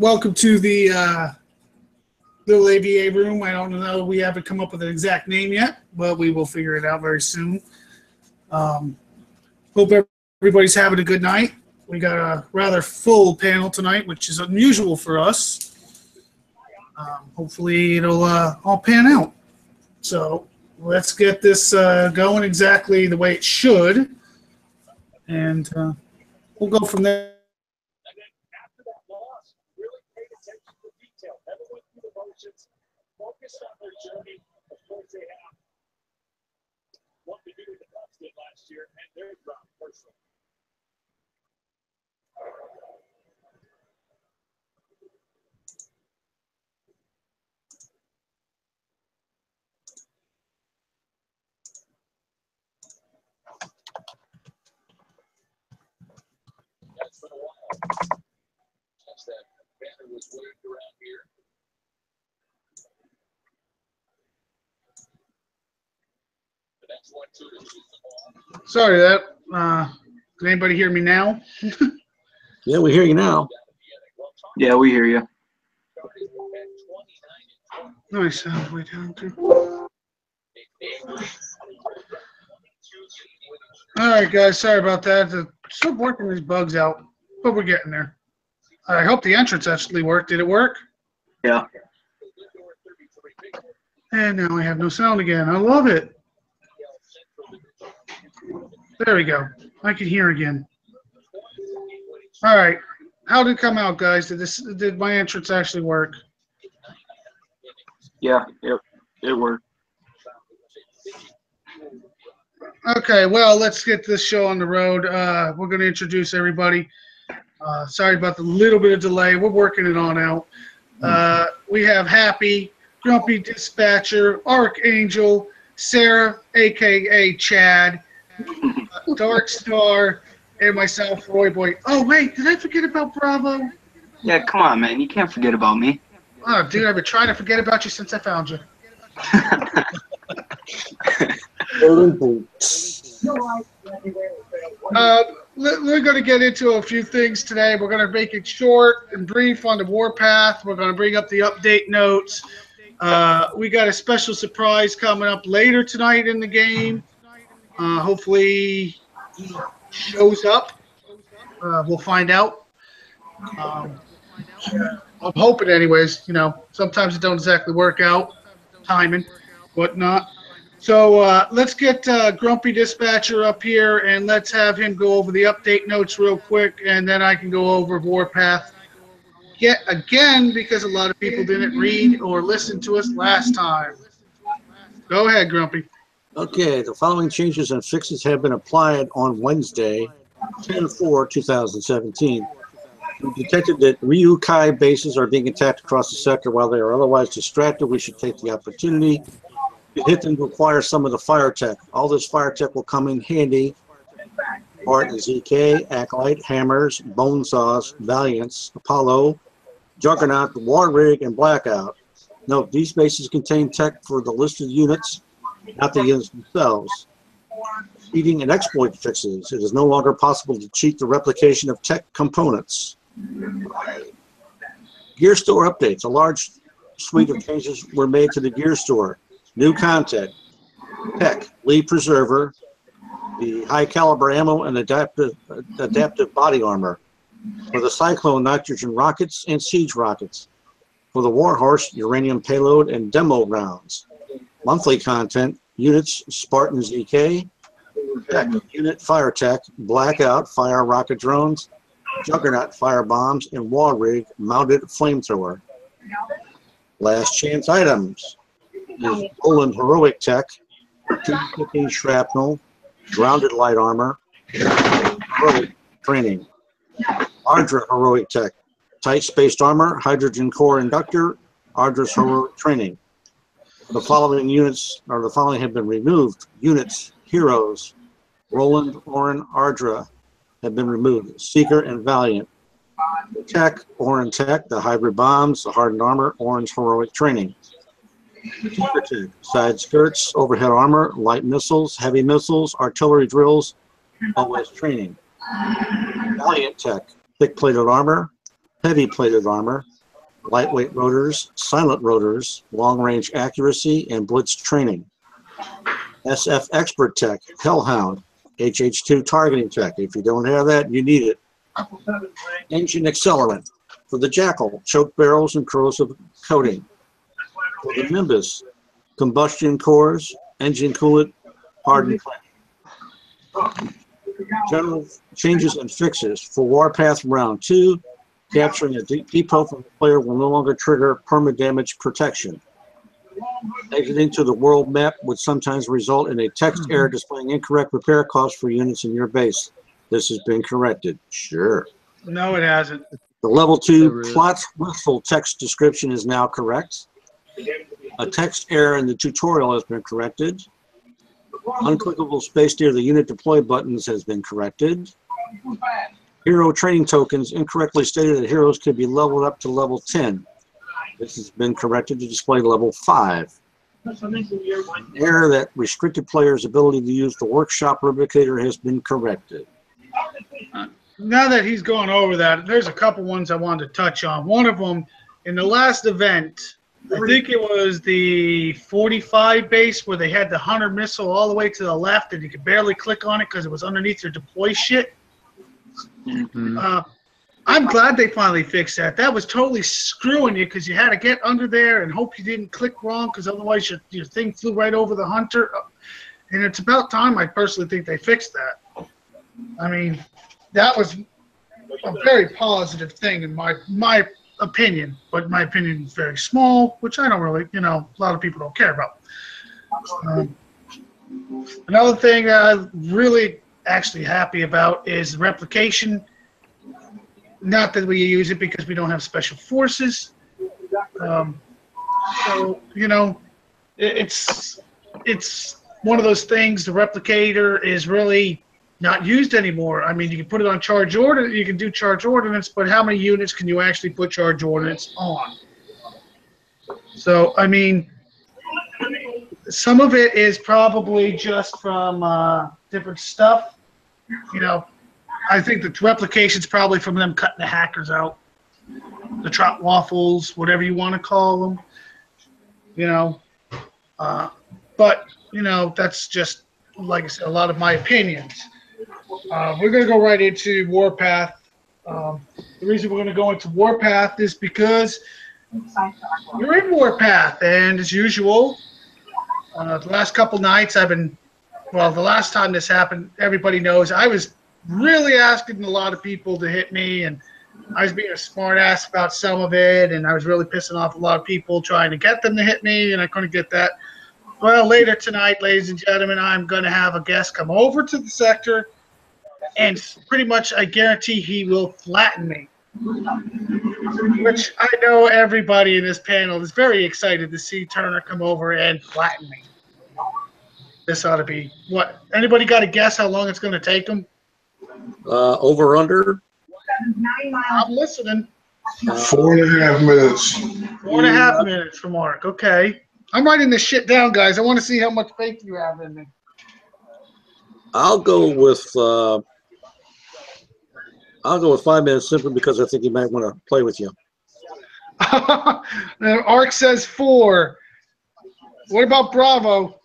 welcome to the little AVA room. I don't know. We haven't come up with an exact name yet, but we will figure it out very soon. Hope everybody's having a good night. We got a rather full panel tonight, which is unusual for us. Hopefully it'll all pan out. So let's get this going exactly the way it should, and we'll go from there. And then after that loss, really paid attention to detail. Never went through the motions. Focused on their journey. Of course, they have what to do with the Cubs did last year and their job personally. That's been a while. As that banner was waved around here. The next one, too, to shoot the ball. Sorry that. Can anybody hear me now? Yeah, we hear you now. Yeah, we hear you. Nice. Way down too. All right, guys. Sorry about that. Still working these bugs out, but we're getting there. I hope the entrance actually worked. Did it work? Yeah. And now I have no sound again. I love it. There we go. I can hear again. All right. How did it come out, guys? Did my entrance actually work? Yeah, it worked. Okay, well, let's get this show on the road. We're going to introduce everybody. Sorry about the little bit of delay. We're working it on out. We have Happy, Grumpy Dispatcher, Archangel, Sarah, a.k.a. Chad, Dark Star, and myself, Roy Boy. Oh, wait, did I forget about Bravo? Yeah, come on, man. You can't forget about me. Oh, dude, I've been trying to forget about you since I found you. We're going to get into a few things today. We're going to make it short and brief on the Warpath. We're going to bring up the update notes. We got a special surprise coming up later tonight in the game. Hopefully he shows up. We'll find out. I'm hoping anyways. You know, sometimes it don't exactly work out. Timing, whatnot. So let's get Grumpy Dispatcher up here, and let's have him go over the update notes real quick, and then I can go over Warpath yet again because a lot of people didn't read or listen to us last time. Go ahead, Grumpy. Okay, the following changes and fixes have been applied on Wednesday, 10/4/2017. We detected that Ryukai bases are being attacked across the sector while they are otherwise distracted. We should take the opportunity to hit them to acquire some of the fire tech. All this fire tech will come in handy. Art and ZK, Acolyte, Hammers, Bone Saws, Valiants, Apollo, Juggernaut, War Rig, and Blackout. Note, these bases contain tech for the listed units, not the units themselves. Cheating and exploit fixes. It is no longer possible to cheat the replication of tech components. Gear store updates. A large suite of changes were made to the gear store. New content. Tech, Lee Preserver, the high caliber ammo and adaptive body armor. For the Cyclone, nitrogen rockets and siege rockets. For the Warhorse, uranium payload and demo rounds. Monthly content, units, Spartan ZK, tech, unit fire tech, Blackout fire rocket drones, Juggernaut fire bombs, and War Rig mounted flamethrower. Last chance items is Roland heroic tech, 215 shrapnel, grounded light armor, heroic training. Ardra heroic tech, tight spaced armor, hydrogen core inductor, Ardra's heroic training. The following units, or the following have been removed. Units, heroes, Roland, Orin, Ardra have been removed. Seeker and Valiant. Tech, Orin Tech, the hybrid bombs, the hardened armor, Orin's heroic training. Super tech, side skirts, overhead armor, light missiles, heavy missiles, artillery drills, always training. Valiant Tech, thick plated armor, heavy plated armor, lightweight rotors, silent rotors, long-range accuracy, and blitz training. SF Expert Tech, Hellhound, HH2 targeting tech. If you don't have that, you need it. Engine accelerant. For the Jackal, choke barrels and corrosive coating. For the Nimbus, combustion cores, engine coolant, hardened planning. General changes and fixes. For Warpath Round 2, capturing a depot from the player will no longer trigger perma-damage protection. Exiting to the world map would sometimes result in a text error displaying incorrect repair costs for units in your base. This has been corrected. Sure. No, it hasn't. The level 2 plot whistle text description is now correct. A text error in the tutorial has been corrected. Unclickable space near the unit deploy buttons has been corrected. Hero training tokens incorrectly stated that heroes could be leveled up to level 10. This has been corrected to display level 5. Error that restricted players' ability to use the workshop replicator has been corrected. Now that he's gone over that, there's a couple ones I wanted to touch on. One of them, in the last event, I think it was the 45 base where they had the Hunter missile all the way to the left and you could barely click on it because it was underneath your deploy shit. I'm glad they finally fixed that. That was totally screwing you because you had to get under there and hope you didn't click wrong because otherwise your thing flew right over the Hunter. And it's about time I personally think they fixed that. I mean, that was a very positive thing in my opinion, but my opinion is very small, which I don't really, a lot of people don't care about. Another thing that I'm really actually happy about is replication. Not that we use it because we don't have special forces. So, it's one of those things, the replicator is really not used anymore. I mean, you can put it on charge order, you can do charge ordnance, but how many units can you actually put charge ordnance on? So, I mean, some of it is probably just from different stuff. I think the replication's probably from them cutting the hackers out. The trot waffles, whatever you want to call them. But, that's just, like I said, a lot of my opinions. We're going to go right into Warpath. The reason we're going to go into Warpath is because you're in Warpath, and as usual, the last couple nights the last time this happened, everybody knows, I was really asking a lot of people to hit me, and I was being a smart ass about some of it, and I was really pissing off a lot of people trying to get them to hit me, and I couldn't get that. Well, later tonight, ladies and gentlemen, I'm going to have a guest come over to the sector, and pretty much I guarantee he will flatten me. Which I know everybody in this panel is very excited to see Turner come over and flatten me. This ought to be, what? Anybody got a guess how long it's going to take him? Over under? I'm listening. 4.5 minutes. 4.5 minutes for Mark. Okay. I'm writing this shit down, guys. I want to see how much faith you have in me. I'll go with 5 minutes simply because I think he might want to play with you. Ark says 4. What about Bravo?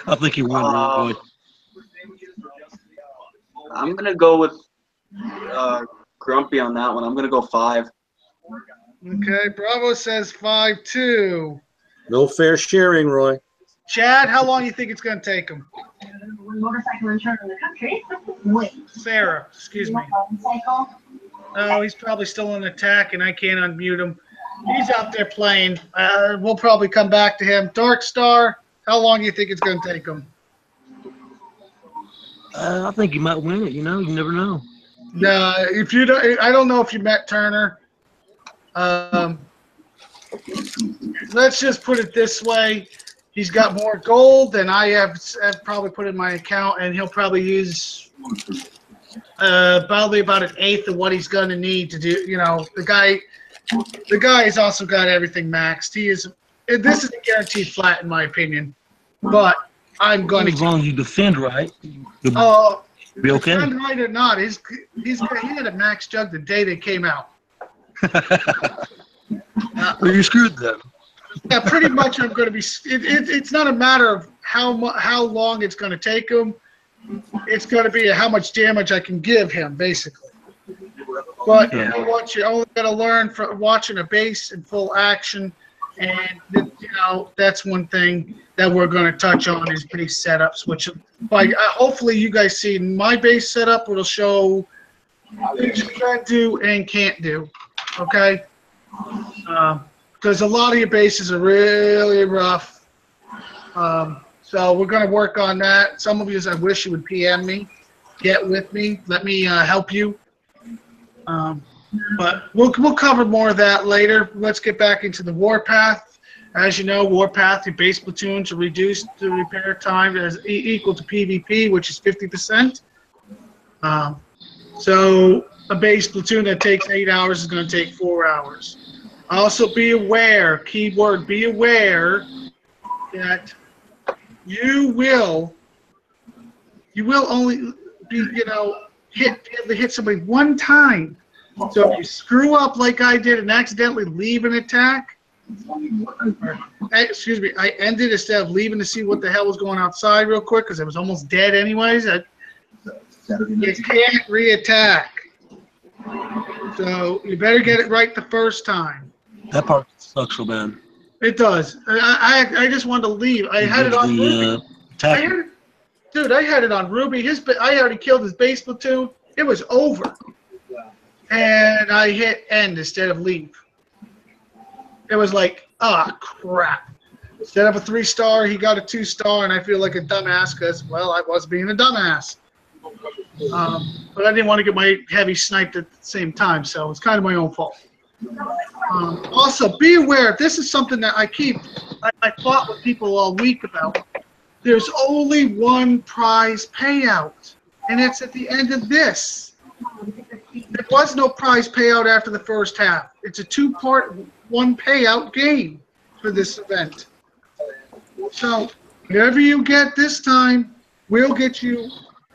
I think he won. I'm going to go with Grumpy on that one. I'm going to go 5. Okay, Bravo says 5-2. No fair sharing, Roy. Chad, how long do you think it's going to take him? Motorcycle insured in the country. Wait. Sarah, excuse me. No, he's probably still in attack, and I can't unmute him. He's out there playing. We'll probably come back to him. Dark Star, how long do you think it's going to take him? I think he might win it. You never know. No, if you don't, I don't know if you met Turner. Let's just put it this way. He's got more gold than I have probably put in my account, and he'll probably use probably about 1/8 of what he's going to need to do. The guy has also got everything maxed. This is a guaranteed flat in my opinion, but I'm going to. As long as you defend right, you'll be okay. Defend right or not, he had a max jug the day they came out. Well, you're screwed then. Yeah, pretty much. I'm going to be. It's not a matter of how long it's going to take him. It's going to be how much damage I can give him, basically. But you know what? You only got to learn from watching a base in full action, and that's one thing that we're going to touch on is base setups. Which, hopefully, you guys see my base setup. It'll show things you can do and can't do. Okay. Because a lot of your bases are really rough. So we're going to work on that. Some of you, I wish you would PM me, get with me, let me help you. But we'll cover more of that later. Let's get back into the Warpath. As you know, Warpath, your base platoons are reduced to repair time as equal to PvP, which is 50%. So a base platoon that takes 8 hours is going to take 4 hours. Also be aware, keyword, be aware that you will only be, hit somebody one time. So if you screw up like I did and accidentally leave an attack, excuse me, I ended instead of leaving to see what the hell was going outside real quick because I was almost dead anyways. You can't re-attack. So you better get it right the first time. That part sucks so bad. It does. I just wanted to leave. I had it on Ruby. I had it on Ruby. I already killed his base platoon. It was over. And I hit end instead of leave. It was like, crap. Instead of a 3-star, he got a 2-star, and I feel like a dumbass because, well, I was being a dumbass. But I didn't want to get my heavy sniped at the same time, so it's kind of my own fault. Also, be aware, this is something that I fought with people all week about. There's only one prize payout, and it's at the end of this. There was no prize payout after the first half. It's a 2-part, 1 payout game for this event. So, whatever you get this time, we'll get you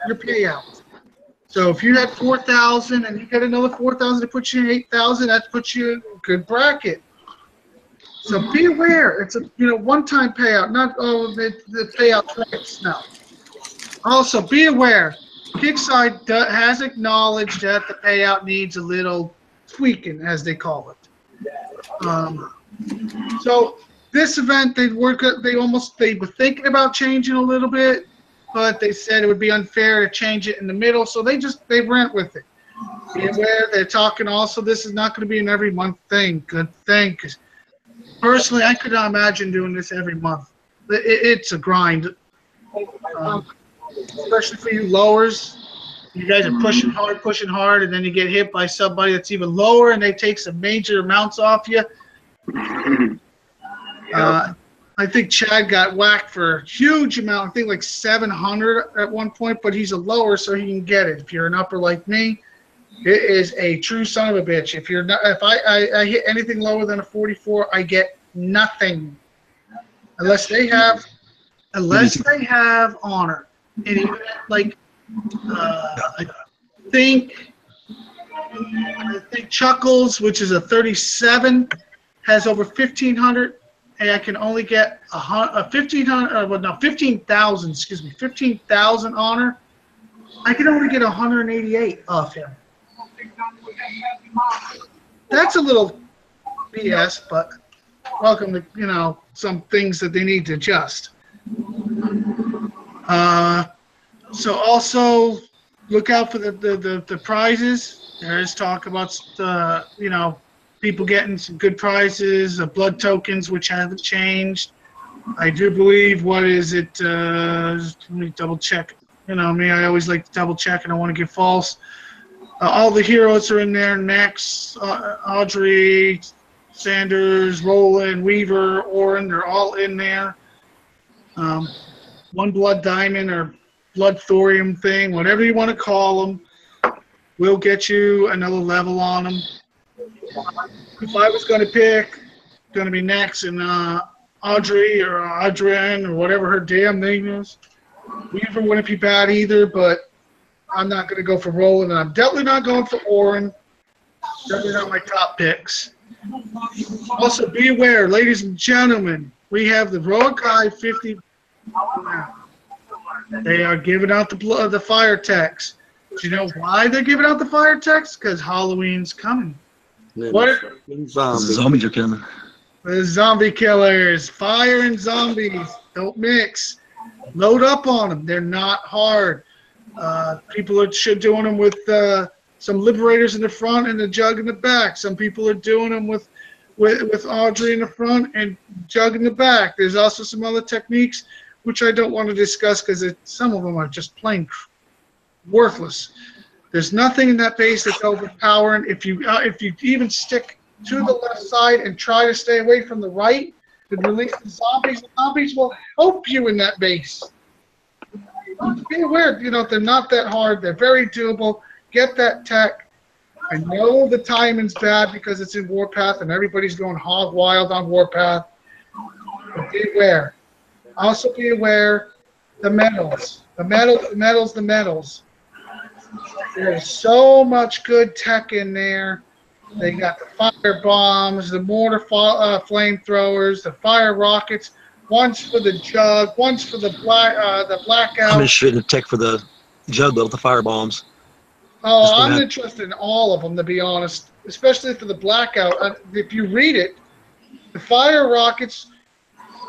your payout. So if you had 4,000 and you get another 4,000 to put you in 8,000, that puts you in a good bracket. So be aware, it's a one-time payout, not the payout twice. No. Also, be aware, Kickside has acknowledged that the payout needs a little tweaking, as they call it. So this event, they were thinking about changing a little bit, but they said it would be unfair to change it in the middle, so they went with it. Be aware, they're talking also, this is not going to be an every month thing. Good thing, because personally, I could not imagine doing this every month. It's a grind. Especially for you lowers. You guys are pushing hard, and then you get hit by somebody that's even lower, and they take some major amounts off you. I think Chad got whacked for a huge amount. I think like 700 at one point, but he's a lower, so he can get it. If you're an upper like me, it is a true son of a bitch. If you're not, if I hit anything lower than a 44, I get nothing, unless they have honor. And even like I think Chuckles, which is a 37, has over 1,500. And I can only get 15,000. Excuse me, 15,000 honor. I can only get 188 off him. That's a little BS, but welcome to some things that they need to adjust. So also look out for the prizes. There is talk about people getting some good prizes, blood tokens, which haven't changed. I do believe, what is it? Let me double check. Me, I always like to double check, and I want to get false. All the heroes are in there. Nex, Audrey, Sanders, Roland, Weaver, Oren, they're all in there. One blood diamond or blood thorium thing, whatever you want to call them, will get you another level on them. If I was going to pick, going to be Nex and Audrey or Adrian or whatever her damn name is. Weaver wouldn't be bad either, but I'm not going to go for Roland, and I'm definitely not going for Oren. Those are my top picks. Also, be aware, ladies and gentlemen, we have the Roakai 50. They are giving out the fire text. Do you know why they're giving out the fire text? Because Halloween's coming. What? Zombies are coming. The zombie killers. Fire and zombies. Don't mix. Load up on them. They're not hard. People are doing them with some liberators in the front and the jug in the back. Some people are doing them with Audrey in the front and jug in the back. There's also some other techniques which I don't want to discuss because some of them are just plain worthless. There's nothing in that base that's overpowering. If you even stick to the left side and try to stay away from the right and release the zombies will help you in that base. Be aware, they're not that hard. They're very doable. Get that tech. I know the timing's bad because it's in Warpath and everybody's going hog wild on Warpath. But be aware. Also be aware the metals. The metals. There's so much good tech in there. They got the fire bombs, the mortar flamethrowers, the fire rockets. One's for the jug, one's for the blackout. I'm interested in the tech for the jug though, with the fire bombs. Oh, I'm interested in all of them, to be honest, especially for the blackout. If you read it, the fire rockets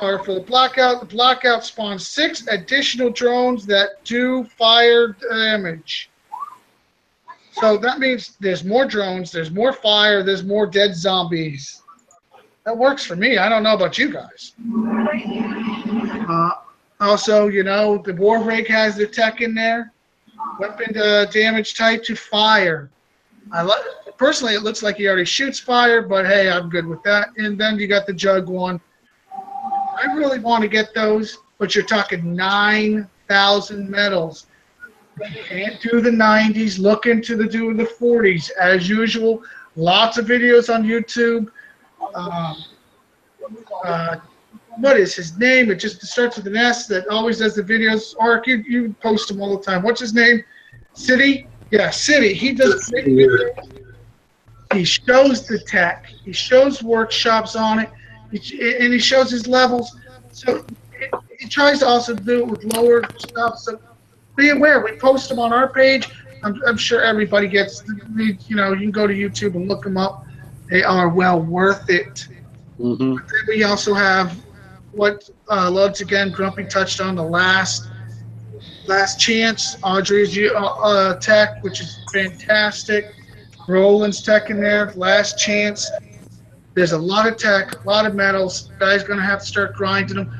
are for the blackout. The blackout spawns 6 additional drones that do fire damage. So that means there's more drones, there's more fire, there's more dead zombies. That works for me. I don't know about you guys. Also, the War Rig has the tech in there. Weapon damage type to fire. Personally, it looks like he already shoots fire, but hey, I'm good with that. And then you got the jug one. I really want to get those, but you're talking 9,000 medals. Can't do the 90s. Look into the 40s. As usual, lots of videos on YouTube. What is his name? It just starts with an S that always does the videos. Ark, you post them all the time. What's his name? City? Yeah, City. He does great videos. He shows the tech. He shows workshops on it. And he shows his levels. So he tries to also do it with lower stuff. So be aware. We post them on our page. I'm sure everybody gets, you can go to YouTube and look them up. They are well worth it. Mm-hmm. But then we also have what, once again, Grumpy touched on the last chance. Audrey's tech, which is fantastic. Roland's tech in there, last chance. There's a lot of tech, a lot of metals. Guys going to have to start grinding them.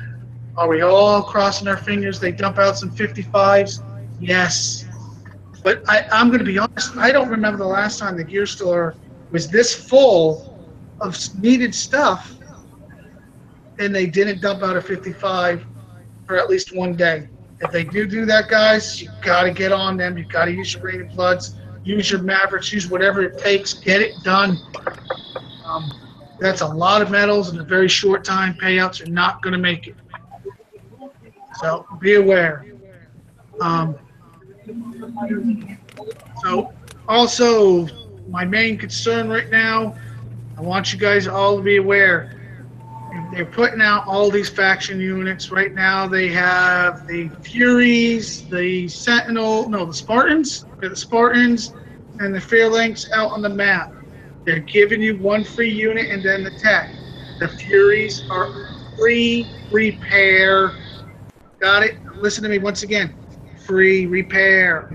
Are we all crossing our fingers? They dump out some 55s? Yes. But I'm going to be honest, I don't remember the last time the gear store was this full of needed stuff and they didn't dump out a 55 for at least one day. If they do that, guys, you got to get on them. You got to use your Rated Bloods, use your Mavericks, use whatever it takes. Get it done. That's a lot of medals in a very short time. Payouts are not going to make it. So be aware. So also, my main concern right now, I want you guys all to be aware. They're putting out all these faction units. Right now they have the Furies, the the Spartans, and the Phalanx out on the map. They're giving you one free unit and then the tech. The Furies are free repair. Got it? Listen to me once again. Free repair.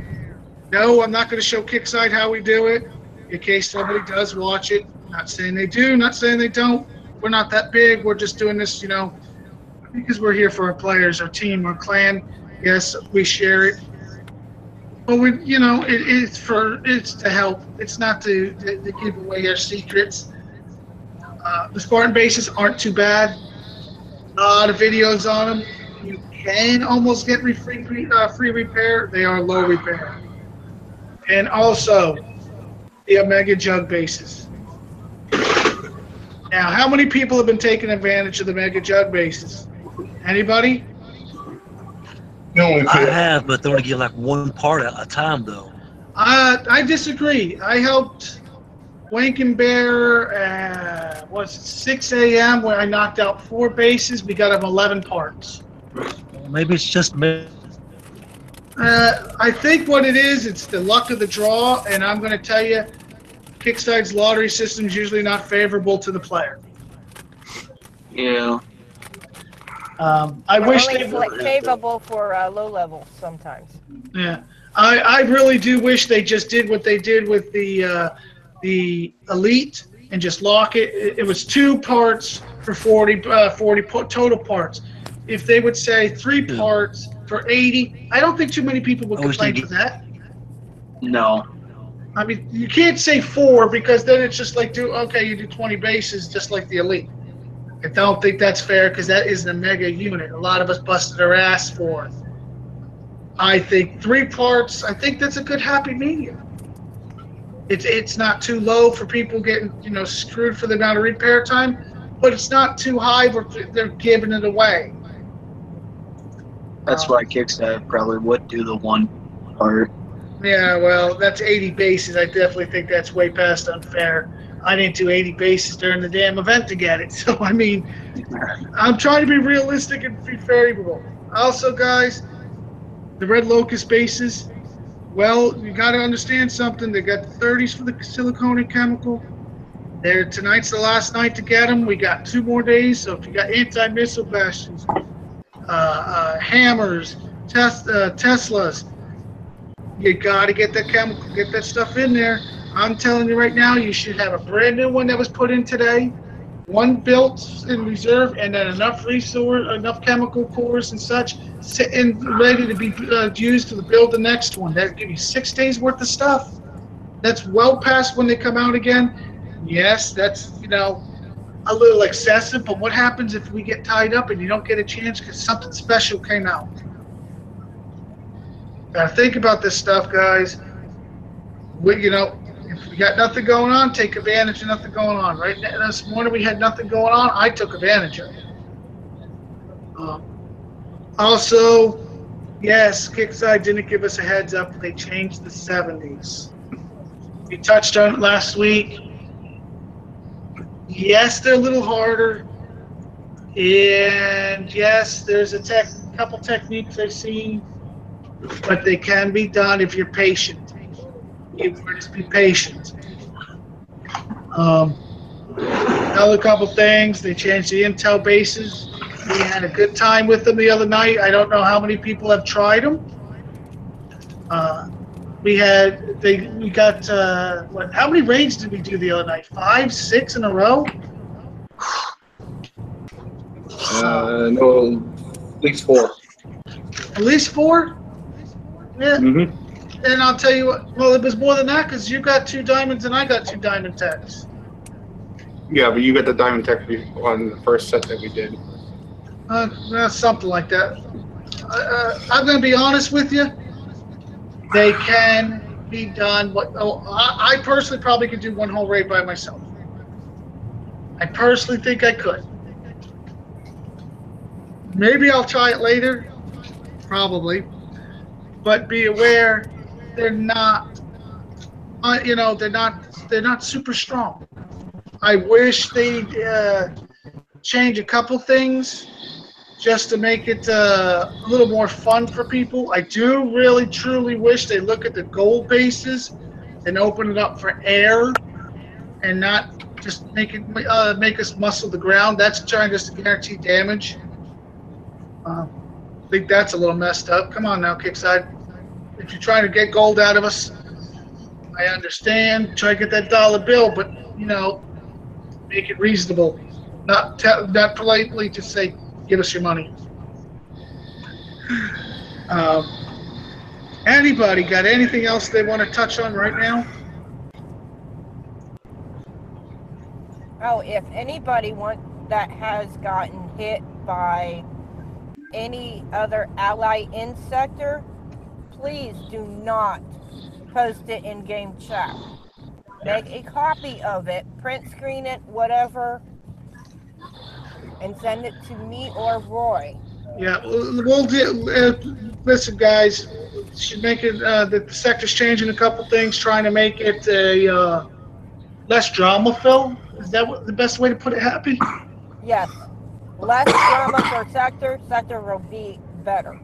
No, I'm not going to show Kickside how we do it in case somebody does watch it. Not saying they do, not saying they don't. We're not that big. We're just doing this, because we're here for our players, our team, our clan. Yes, we share it. But it's to help. It's not to give away our secrets. The Spartan bases aren't too bad. A lot of videos on them. You can almost get free repair. They are low repair. And also, the Omega Jug bases. Now, how many people have been taking advantage of the Mega Jug bases? Anybody? I have, but they only get like one part at a time, though. I disagree. I helped Wankenbear was 6 a.m. when I knocked out 4 bases. We got him 11 parts. Maybe it's just me. I think what it is, it's the luck of the draw, and I'm going to tell you, Kickstarter's lottery system is usually not favorable to the player. Yeah. I wish only they favorable for low levels sometimes. Yeah, I really do wish they just did what they did with the elite and just lock it. It was 2 parts for 40 total parts. If they would say 3 parts for 80, I don't think too many people would complain for that. No. I mean, you can't say 4 because then it's just like you do 20 bases just like the elite. I don't think that's fair because that isn't a mega unit. A lot of us busted our ass for it. I think 3 parts. I think that's a good happy medium. It's not too low for people getting screwed for the amount of repair time, but it's not too high where they're giving it away. That's why Kickstarter probably would do the 1 part. Yeah, well, that's 80 bases. I definitely think that's way past unfair. I didn't do 80 bases during the damn event to get it. So, I mean, I'm trying to be realistic and be favorable. Also, guys, the Red Locust bases, well, you got to understand something. They got the 30s for the silicone and chemical. Tonight's the last night to get them. We got 2 more days. So if you got anti-missile bastions, hammers, Teslas, you got to get that chemical, get that stuff in there. I'm telling you right now, you should have a brand new one that was put in today, 1 built in reserve, and then enough chemical cores and such, sitting ready to be used to build the next one. That'll give you 6 days worth of stuff. That's well past when they come out again. Yes, that's a little excessive, but what happens if we get tied up and you don't get a chance because something special came out? Gotta think about this stuff, guys. If we got nothing going on, take advantage of nothing going on. Right now, this morning we had nothing going on. I took advantage of it. Also, yes, Kickside didn't give us a heads up. They changed the 70s. We touched on it last week. Yes, they're a little harder. And yes, there's a couple techniques I've seen, but they can be done if you're patient. You just be patient. Another couple things, they changed the Intel bases. We had a good time with them the other night. I don't know how many people have tried them. We got how many raids did we do the other night? 5, 6 in a row? No, at least 4. At least 4? Yeah. Mm-hmm. And I'll tell you what, well, it was more than that because you got 2 diamonds and I got 2 diamond techs. Yeah, but you got the diamond tech on the first set that we did. Something like that. I'm going to be honest with you. They can be done. I personally probably could do 1 whole raid by myself. I personally think I could. Maybe I'll try it later. Probably. But be aware, they're not. They're not super strong. I wish they'd change a couple things just to make it a little more fun for people. I do really, truly wish they look at the gold bases and open it up for air and not just make us muscle the ground. That's trying just to guarantee damage. I think that's a little messed up. Come on now, Kickside. If you're trying to get gold out of us, I understand. Try to get that dollar bill, but make it reasonable. Not politely just say, give us your money. Anybody got anything else they want to touch on right now? Oh, if anybody that has gotten hit by any other ally insector, please do not post it in game chat. Make a copy of it, print screen it, whatever, and send it to me or Roy. Yeah, we'll do. Listen, guys, should make it. The sector's changing a couple things, trying to make it a less drama, Phil? Is that the best way to put it, Happy? Yes. Less drama per sector. Sector will be better.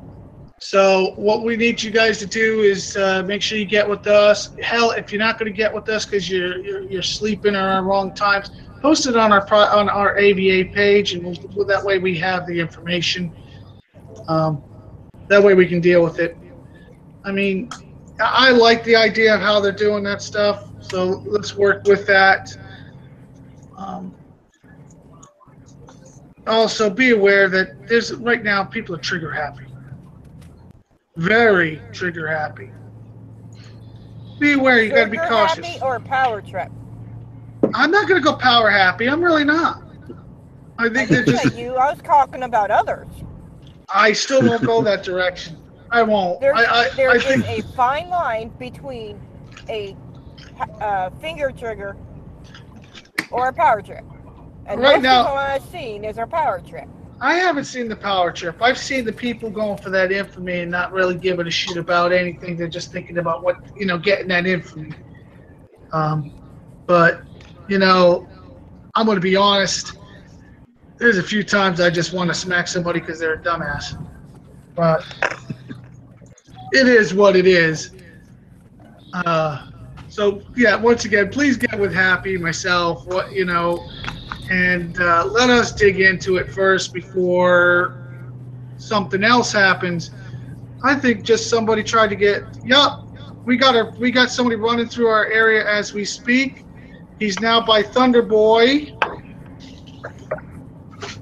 So what we need you guys to do is make sure you get with us. Hell, if you're not going to get with us because you're sleeping or on wrong times, post it on our AVA page, and that way we have the information. That way we can deal with it. I mean, I like the idea of how they're doing that stuff, so let's work with that. Um, Also, be aware that there's right now people are trigger happy, very trigger happy. Be aware, you got to be Trigger cautious. happy or power trip? I'm not going to go power happy. I'm really not. I think they're didn't just. say you. I was talking about others. I still won't go that direction. I won't. There I is think a fine line between a finger trigger or a power trip. And right most now, people I've seen is a power trip. I haven't seen the power trip. I've seen the people going for that infamy and not really giving a shit about anything. They're just thinking about what, getting that infamy. But, I'm going to be honest. There's a few times I just want to smack somebody because they're a dumbass. But it is what it is. So, yeah, once again, please get with Happy, myself, and let us dig into it first before something else happens. I think just somebody tried to get. Yup, we got somebody running through our area as we speak. He's now by Thunder Boy.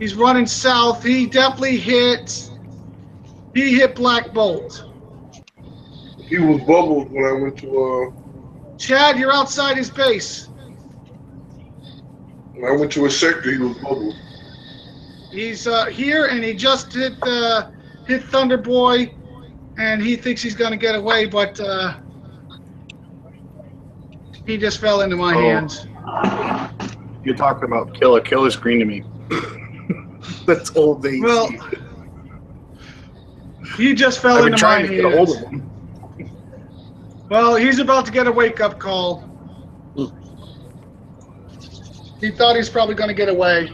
He's running south. He definitely hit. He hit Black Bolt. He was bubbled when I went to Chad, you're outside his base. when I went to a sector. He was bubbled. He's here, and he just hit Thunder Boy, and he thinks he's going to get away, but he just fell into my hands. You're talking about Killer. Killer's green to me. That's old days. Well, he just fell I've been into my trying to get a hold hands. of him. Well, he's about to get a wake-up call. He thought he's probably going to get away.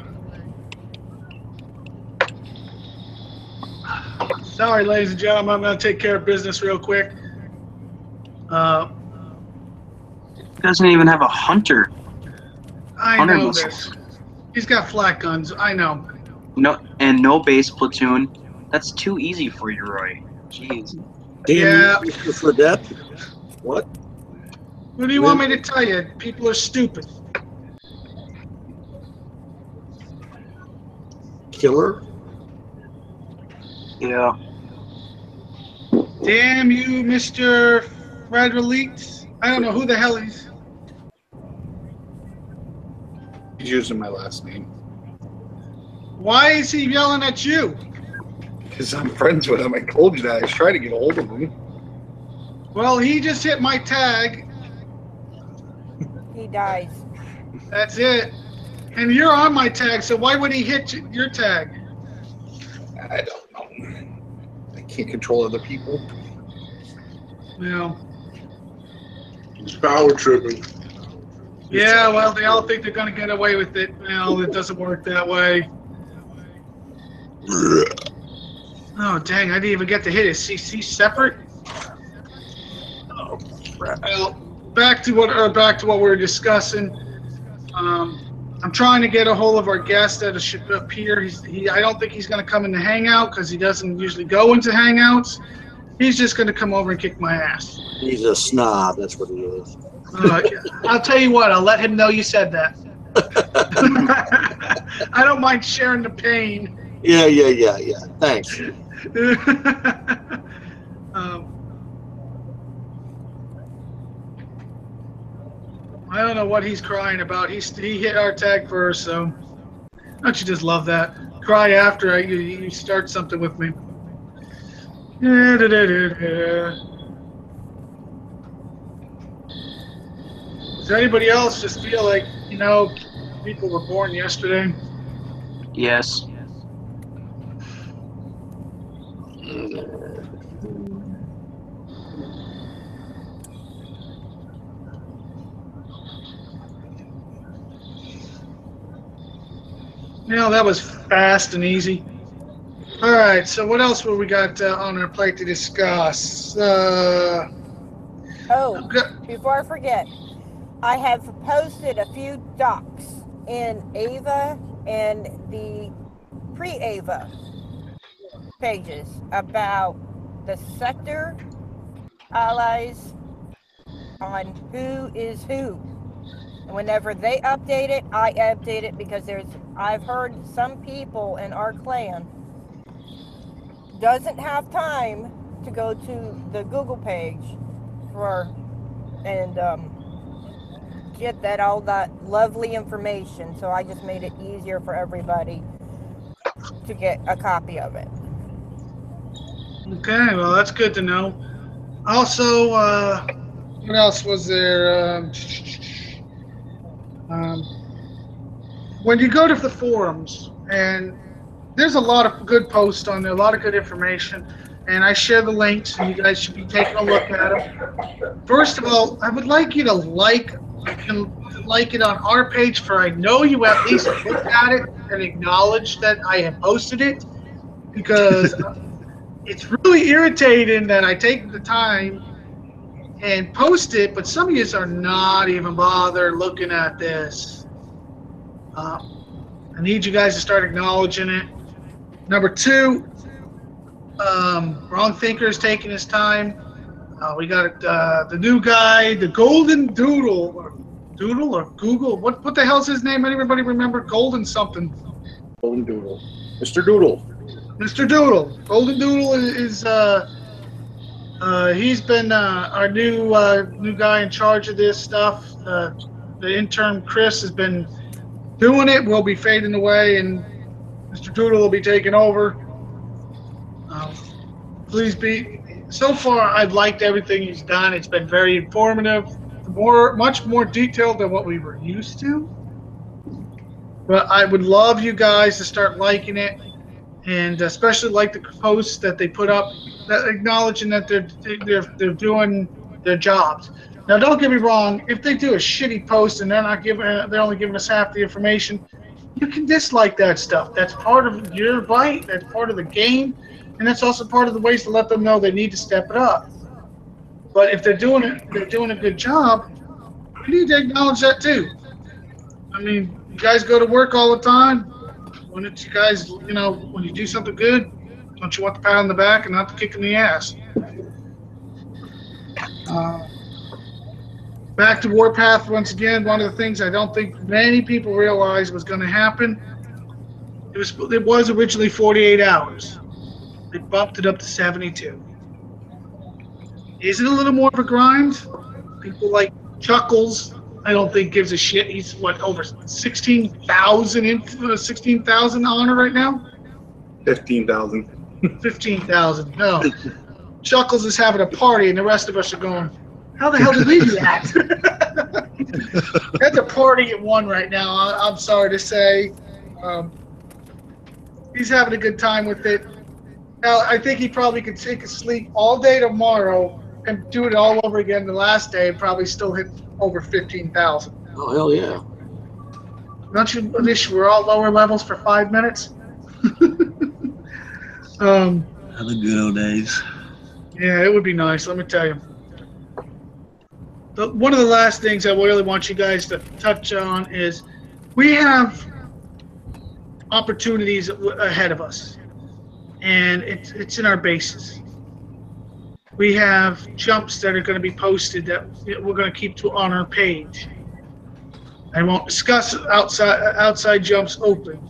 Sorry, ladies and gentlemen, I'm going to take care of business real quick. Doesn't even have a hunter. I Hunter know missiles. this. He's got flat guns. I know. No base platoon. That's too easy for you, Roy. Jeez. Yeah. Damn, for that. What? What do you want me to tell you? People are stupid. Killer? Yeah. Damn you, Mr. Frederick. I don't know who the hell he's. He's using my last name. Why is he yelling at you? Because I'm friends with him. I told you that. I was trying to get a hold of him. Well, he just hit my tag. He dies. That's it. And you're on my tag, so why would he hit your tag? I don't know. I can't control other people. No. He's power tripping. Yeah, well, they all think they're going to get away with it. Well, it doesn't work that way. Oh, dang, I didn't even get to hit his CC separate. Oh, crap. Well, back to what we were discussing. I'm trying to get a hold of our guest that should appear. I don't think he's going to come in the hangout because he doesn't usually go into hangouts. He's just going to come over and kick my ass. He's a snob, that's what he is. I'll tell you what, I'll let him know you said that. I don't mind sharing the pain. Yeah. Thanks. I don't know what he's crying about. He hit our tag first, so don't you just love that? Cry after you start something with me. Does anybody else just feel like, people were born yesterday? Yes. Yeah, that was fast and easy. All right, so what else we got on our plate to discuss? Oh, before I forget, I have posted a few docs in Ava and the pre-Ava pages about the sector allies on who is who. And whenever they update it, I update it because I've heard some people in our clan doesn't have time to go to the Google page and get all that lovely information. So I just made it easier for everybody to get a copy of it. Okay, well that's good to know. Also, what else was there? When you go to the forums, and there's a lot of good posts on there, a lot of good information, and I share the links, and you guys should be taking a look at them. First of all, I would like you to like it on our page, for I know you at least looked at it and acknowledged that I have posted it, because it's really irritating that I take the time and post it, but some of you are not even bothered looking at this. I need you guys to start acknowledging it. Number two, Wrong Thinker is taking his time. We got the new guy, the Golden Doodle, or Google. What the hell's his name? Anybody remember? Golden something. Golden Doodle. Mr. Doodle. Mr. Doodle. Golden Doodle is he's been our new guy in charge of this stuff. The intern Chris has been doing it. We'll be fading away, and Mr. Doodle will be taking over. Please be. So far, I've liked everything he's done. It's been very informative, much more detailed than what we were used to. But I would love you guys to start liking it, and especially like the posts that they put up, that acknowledging that they're doing their jobs. Now, don't get me wrong. If they do a shitty post and they're only giving us half the information, you can dislike that stuff. That's part of your bite. That's part of the game, and that's also part of the ways to let them know they need to step it up. But if they're doing a good job, you need to acknowledge that too. I mean, you guys go to work all the time. When it's you guys, when you do something good, don't you want the pat on the back and not the kick in the ass? Back to Warpath once again. One of the things I don't think many people realized was going to happen. It was originally 48 hours. They bumped it up to 72. Is it a little more of a grind? People like Chuckles, I don't think gives a shit. He's over 16,000 honor right now. 15,000. 15,000. No. Chuckles is having a party, and the rest of us are going, how the hell did we do that? That's a party at 1 right now. I'm sorry to say. He's having a good time with it. Now, I think he probably could take a sleep all day tomorrow and do it all over again the last day and probably still hit over 15,000. Oh, hell yeah. Don't you wish we're all lower levels for 5 minutes? The good old days. Yeah, it would be nice, let me tell you. One of the last things I really want you guys to touch on is we have opportunities ahead of us, and it's in our bases. We have jumps that are going to be posted that we're going to keep on our page. I won't discuss outside jumps open.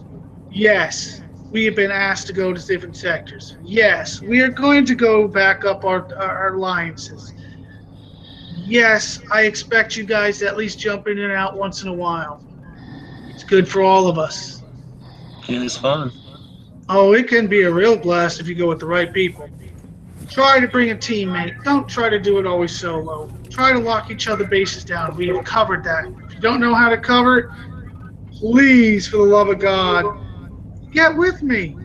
Yes, we have been asked to go to different sectors. Yes, we are going to go back up our alliances. Yes, I expect you guys to at least jump in and out once in a while. It's good for all of us. It is fun. Oh, it can be a real blast if you go with the right people. Try to bring a teammate. Don't try to do it always solo. Try to lock each other bases down. We have covered that. If you don't know how to cover it, please, for the love of God, get with me.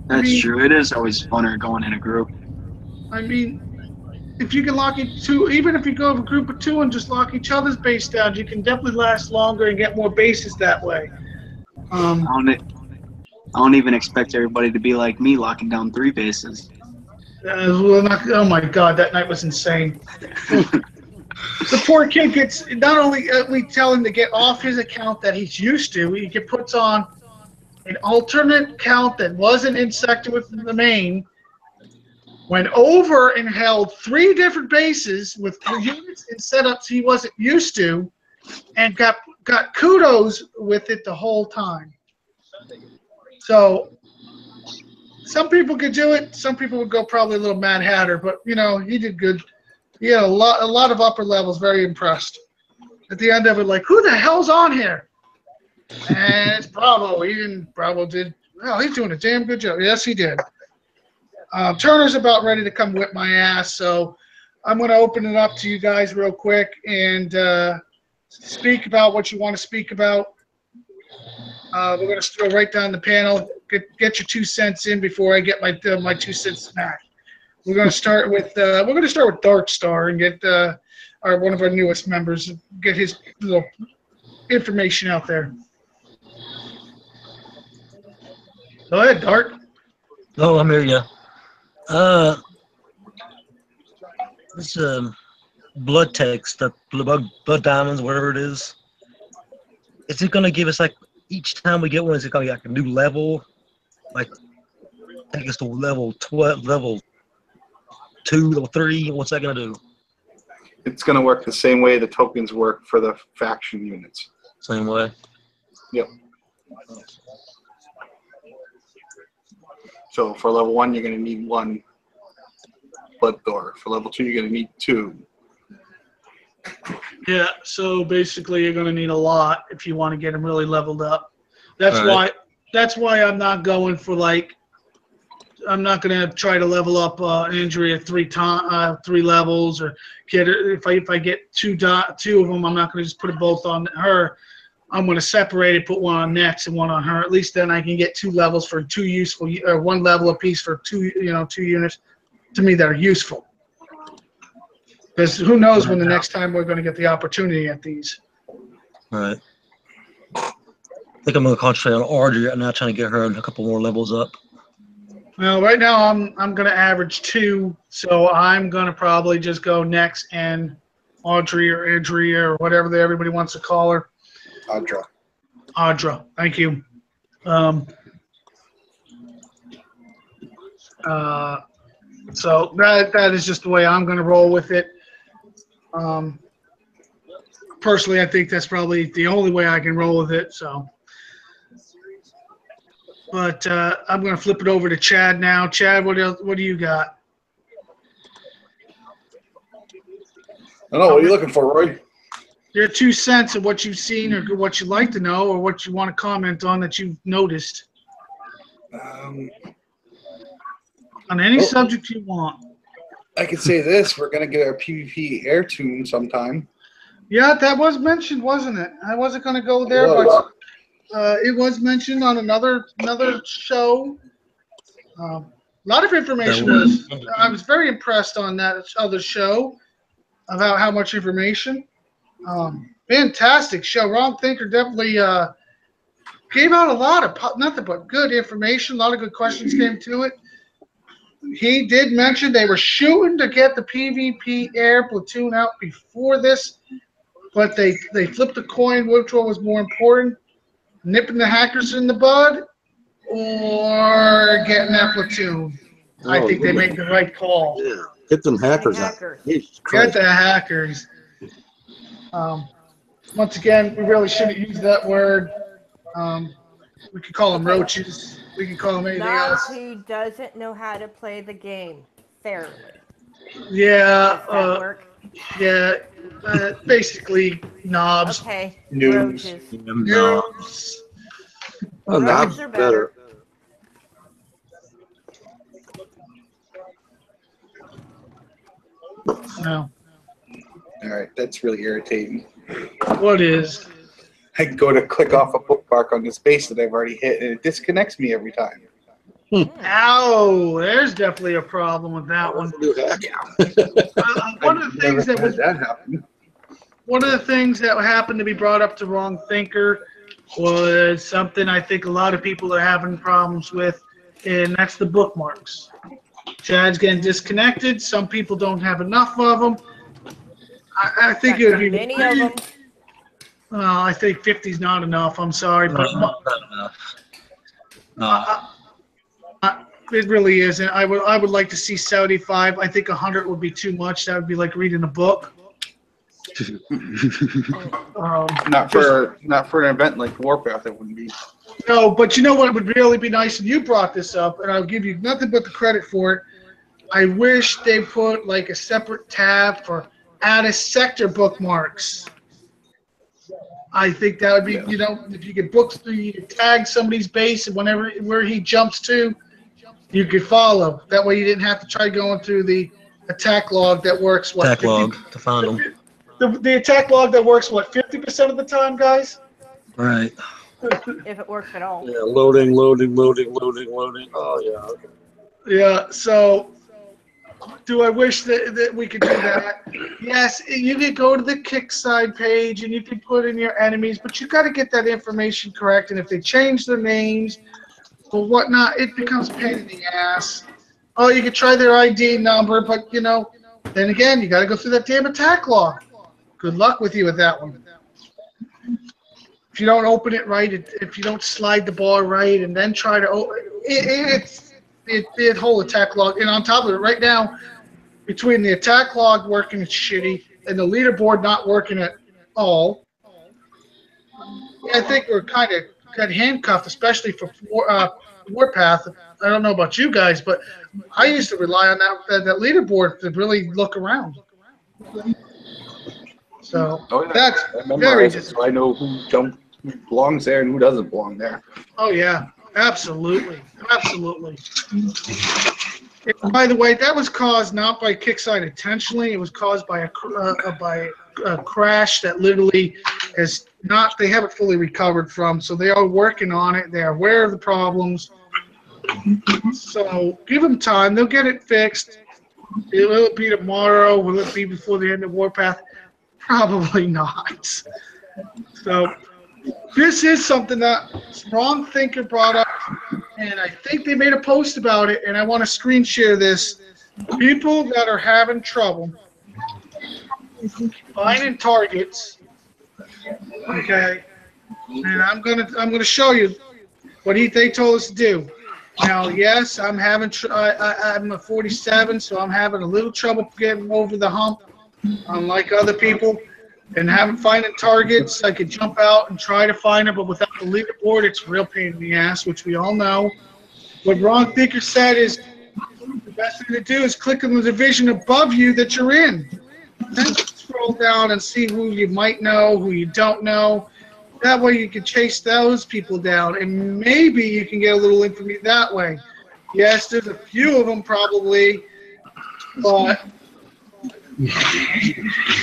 That's true. It is always funner going in a group. I mean, if you can lock it two, even if you go with a group of 2 and just lock each other's base down, you can definitely last longer and get more bases that way. I don't even expect everybody to be like me, locking down 3 bases. Oh my God, that night was insane. The poor kid gets, not only we tell him to get off his account that he's used to, he puts on an alternate count that wasn't in sector with the main, went over and held 3 different bases with units and setups he wasn't used to, and got kudos with it the whole time. So some people could do it. Some people would go probably a little Mad Hatter, but you know, he did good. He had a lot of upper levels. Very impressed. At the end of it, like, who the hell's on here? And it's Bravo. Bravo did. Well, he's doing a damn good job. Yes, he did. Turner's about ready to come whip my ass, so I'm going to open it up to you guys real quick and speak about what you want to speak about. We're going to go right down the panel. Get your 2 cents in before I get my 2 cents back. We're going to start with Dark Star and get one of our newest members, get his little information out there. Go ahead, Dark. Oh, I'm here, yeah. This blood text, the blood diamonds, whatever it is it going to give us, like, each time we get one, is it going to be like a new level? Like, I think it's to level 12, level 2, level 3. What's that going to do? It's going to work the same way the tokens work for the faction units. Same way? Yep. So for level 1, you're going to need 1 blood door. For level 2, you're going to need 2. Yeah, so basically you're going to need a lot if you want to get them really leveled up. That's why I'm not going for, like, I'm not going to try to level up Andrea 3 levels, or get her, if I get two of them, I'm not going to just put it both on her. I'm going to separate it, put one on Nex and one on her. At least then I can get 2 levels for 2 useful, or 1 level apiece for 2 units to me that are useful. Because who knows when the next time we're going to get the opportunity at these. All right. I think I'm going to concentrate on Audrey right now, trying to get her a couple more levels up. Well, right now I'm going to average 2, so I'm going to probably just go Nex and Audrey or Andrea or whatever everybody wants to call her. Audra. Thank you. So that is just the way I'm going to roll with it. Personally, I think that's probably the only way I can roll with it. So, but I'm going to flip it over to Chad now. Chad, what do you got? I don't know. What are you looking for, Roy? Your 2 cents of what you've seen, or what you'd like to know, or what you want to comment on that you've noticed. On any subject you want. I could say this: we're gonna get our PvP air tune sometime. Yeah, that was mentioned, wasn't it? I wasn't going to go there, but it was mentioned on another show. A lot of information was. I was very impressed on that other show about how much information. Fantastic show. Wrong Thinker definitely gave out a lot of nothing but good information. A lot of good questions came to it. He did mention they were shooting to get the PvP air platoon out before this, but they flipped a coin. Which one was more important? Nipping the hackers in the bud or getting that platoon? I think they made the right call. Yeah, get them hackers out. Get the hackers. Once again, we really shouldn't use that word. We could call them roaches. We can call them anything else. Who doesn't know how to play the game fairly. Yeah. Does that work? Yeah. Basically, knobs. Okay. Noobs. Noobs. Oh, knobs are better. No. All right, that's really irritating. What is? I go to click off a bookmark on the space that I've already hit, and it disconnects me every time. Ow! There's definitely a problem with that one. One of the things that happened to be brought up to Wrong Thinker, was something I think a lot of people are having problems with, and that's the bookmarks. Chad's getting disconnected. Some people don't have enough of them. I think Got it would too be. many of them. I think 50 is not enough. I'm sorry, No, but not enough. No. it really isn't. I would like to see 75. I think 100 would be too much. That would be like reading a book. Not for an event like Warpath, it wouldn't be. No, but you know what would really be nice, and you brought this up, and I'll give you nothing but the credit for it. I wish they put like a separate tab for add a sector bookmarks. I think that would be, you know, if you could you could tag somebody's base and where he jumps to, you could follow. That way you didn't have to try going through the attack log that works what? Attack log to find them. The attack log that works what, 50% of the time, guys? Right. If it works at all. Yeah, loading. Oh, yeah. Yeah, so do I wish that we could do that? Yes, you could go to the Kickside page and you can put in your enemies, but you got to get that information correct. And if they change their names or whatnot, it becomes a pain in the ass. Oh, you could try their ID number, but, you know, then again, you got to go through that damn attack log. Good luck with you with that one. If you don't open it right, if you don't slide the bar right and then try to open it, whole attack log. And on top of it, right now, between the attack log working shitty and the leaderboard not working at all, I think we're kind of got handcuffed, especially for Warpath. I don't know about you guys, but I used to rely on that leaderboard to really look around. So that's very. So I know who belongs there and who doesn't belong there. Oh yeah, absolutely. And by the way, that was caused not by Kickside intentionally. It was caused by a crash that literally has not. They haven't fully recovered from. So they are working on it. They are aware of the problems. So give them time. They'll get it fixed. Will it be tomorrow? Will it be before the end of Warpath? Probably not. So this is something that Strong Thinker brought up, and I think they made a post about it, and I want to screen share this. People that are having trouble finding targets, okay, and I'm gonna show you what they told us to do. Now, yes, I'm a 47, so I'm having a little trouble getting over the hump, unlike other people. And finding targets, I could jump out and try to find them, but without the leaderboard, it's a real pain in the ass, which we all know. What Wrong Thinker said is the best thing to do is click on the division above you that you're in. Then scroll down and see who you might know, who you don't know. That way you can chase those people down, and maybe you can get a little infamy that way. Yes, there's a few of them probably, but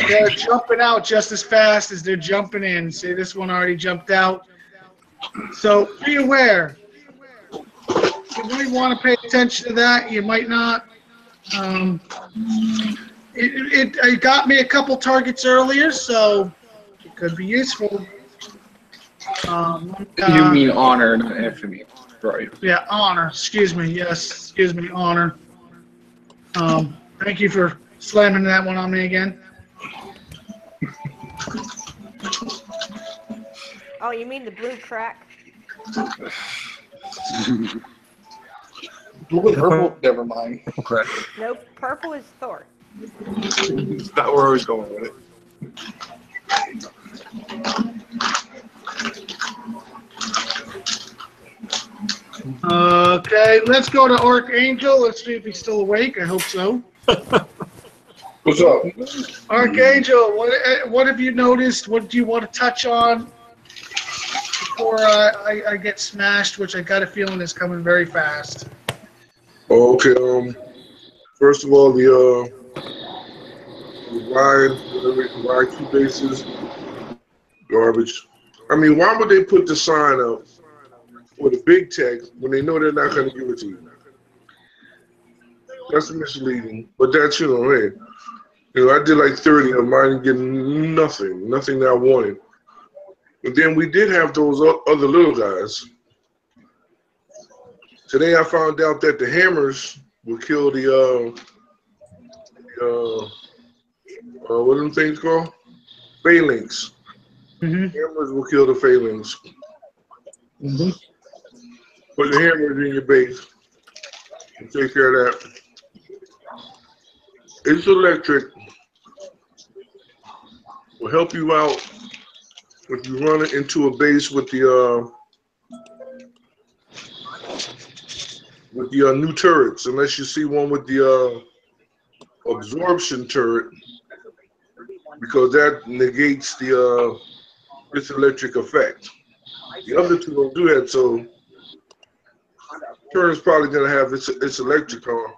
they're jumping out just as fast as they're jumping in. See, this one already jumped out. So be aware. You might want to pay attention to that. You might not. It got me a couple targets earlier, so it could be useful. You mean honor, not infamy, right? Yeah, honor. Excuse me. Yes, excuse me, honor. Thank you for slamming that one on me again. Oh, you mean the blue crack? Blue and purple? Never mind. Correct. Nope, purple is Thor. That's not where I was going with it. Okay, let's go to Archangel. Let's see if he's still awake. I hope so. What's up? Archangel, what have you noticed? What do you want to touch on before I get smashed, which I got a feeling is coming very fast? Okay, first of all, the Ryan 2 bases, garbage. I mean, why would they put the sign up with a big text when they know they're not going to give it to you? That's misleading, but that's, you know, hey. You know, I did like 30 of mine and get nothing that I wanted. But then we did have those other little guys. Today I found out that the hammers will kill the what are them things called? Phalanx. Hammers will kill the phalanx. Put the hammers in your base and take care of that. It's electric. Will help you out if you run it into a base with the new turrets, unless you see one with the absorption turret, because that negates the its electric effect. The other two don't do that, so turret's probably gonna have its electric on.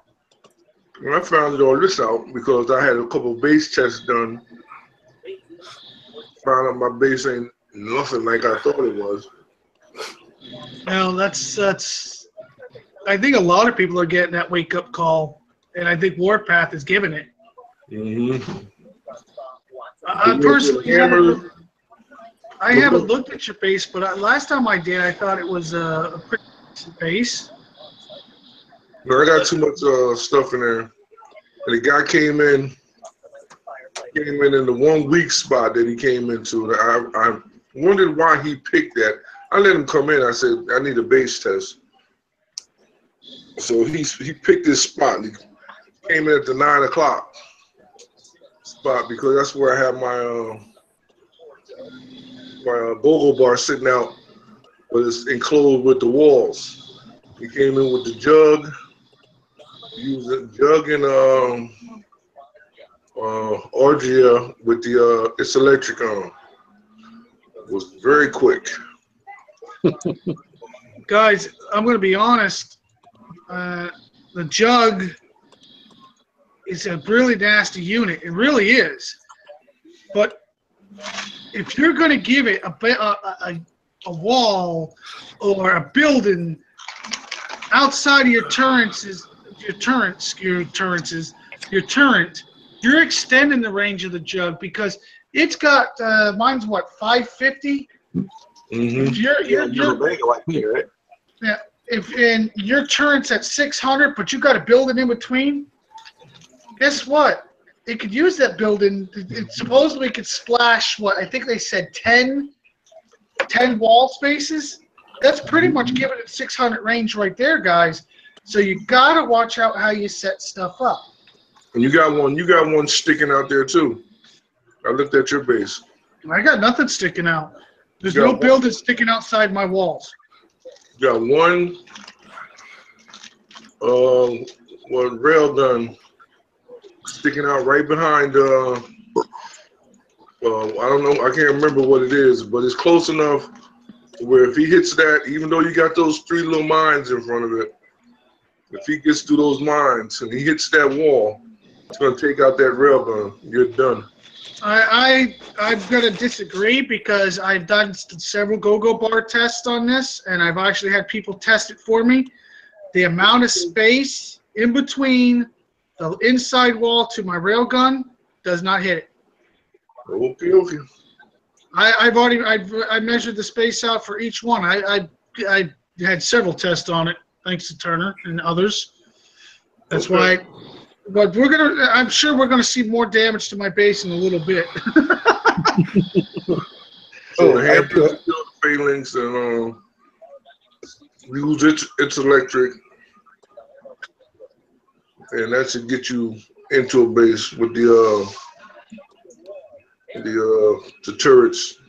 And I found all this out because I had a couple base tests done. Found out my base ain't nothing like I thought it was. Well, that's. I think a lot of people are getting that wake-up call, and I think Warpath is giving it. I personally haven't looked at your base, but last time I did, I thought it was a pretty decent base. No, I got too much stuff in there. And the guy came in in the 1 weak spot that he came into. I wondered why he picked that. I let him come in. I said, I need a base test. So he picked this spot. He came in at the 9 o'clock spot because that's where I have my BOGO bar sitting out, but it's enclosed with the walls. He came in with the jug. He used a jug and Argia with the its electric on. It was very quick. Guys, I'm going to be honest. The jug is a really nasty unit. It really is. But if you're going to give it a wall or a building outside of your turret, you're extending the range of the jug because it's got mine's what 550. You're big like me, right? Yeah. And your turret's at 600, but you got a building in between. Guess what? It could use that building. It supposedly could splash what I think they said 10 wall spaces. That's pretty much giving it 600 range right there, guys. So you gotta watch out how you set stuff up. And you got one sticking out there too. I looked at your base. I got nothing sticking out. There's no building sticking outside my walls. You got one rail gun sticking out right behind I don't know, I can't remember what it is, but it's close enough where if he hits that, even though you got those 3 little mines in front of it, if he gets through those mines and he hits that wall, it's going to take out that rail gun. You're done. I'm going to disagree because I've done several go-go bar tests on this, and I've actually had people test it for me. The amount of space in between the inside wall to my railgun does not hit it. Okay. I measured the space out for each one. I had several tests on it, thanks to Turner and others. That's why. But I'm sure we're gonna see more damage to my base in a little bit. So the hammer kill the phalanx and use its electric, and that should get you into a base with the turrets,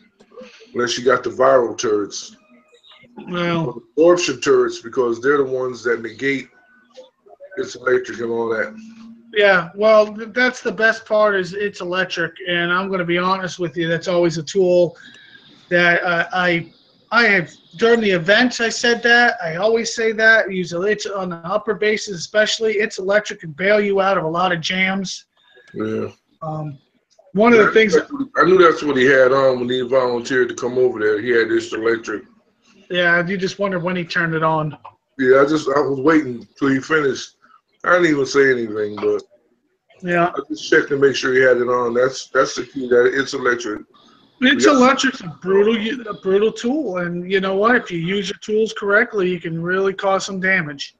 unless you got the viral turrets. Well, absorption turrets, because they're the ones that negate its electric and all that. Yeah, well, that's the best part is it's electric, and I'm going to be honest with you. That's always a tool that I have during the events. I said that. I always say that. Usually, it's on the upper bases, especially. It's electric can bail you out of a lot of jams. Yeah. One of the things I knew that's what he had on when he volunteered to come over there. He had this electric. Yeah, you just wondered when he turned it on. Yeah, I was waiting till he finished. I didn't even say anything, but yeah, I just checked to make sure he had it on. That's the key. That it's electric. It's electric's a brutal tool, and you know what? If you use your tools correctly, you can really cause some damage.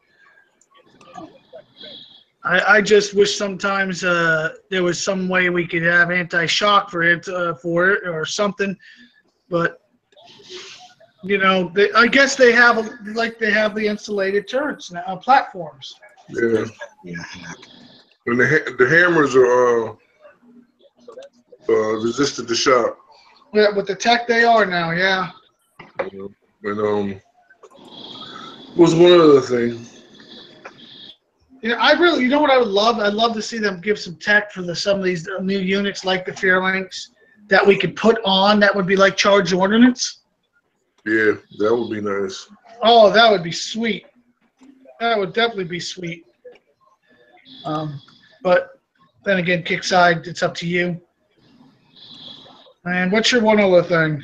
I just wish sometimes there was some way we could have anti-shock for it or something, but you know, I guess they have the insulated turrets now, platforms. Yeah. And the hammers are resistant to shock. Yeah, with the tech they are now, yeah. And was one other thing. You know what I would love? I'd love to see them give some tech for some of these new units like the Fearlinks that we could put on that would be like charged ordnance. Yeah, that would be nice. Oh, that would be sweet. That would definitely be sweet. But then again, Kickside, it's up to you. And what's your one other thing?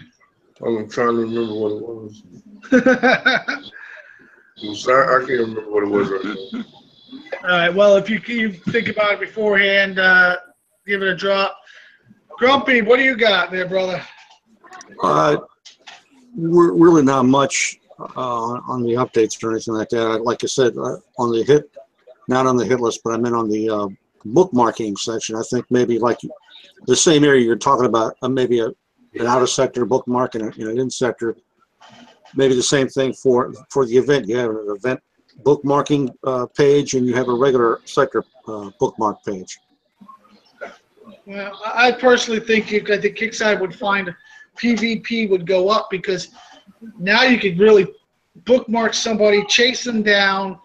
I'm trying to remember what it was. I can't remember what it was right now. All right. Well, if you think about it beforehand, give it a drop. Grumpy, what do you got there, brother? We're really not much on the updates or anything like that. Like I said, on the hit, not on the hit list, but I meant on the bookmarking section. I think maybe like the same area you're talking about, maybe an outer sector bookmark and an in sector. Maybe the same thing for the event. You have an event bookmarking page, and you have a regular sector bookmark page. Well, I personally think I think Kickside would find PvP would go up because now you could really bookmark somebody, chase them down,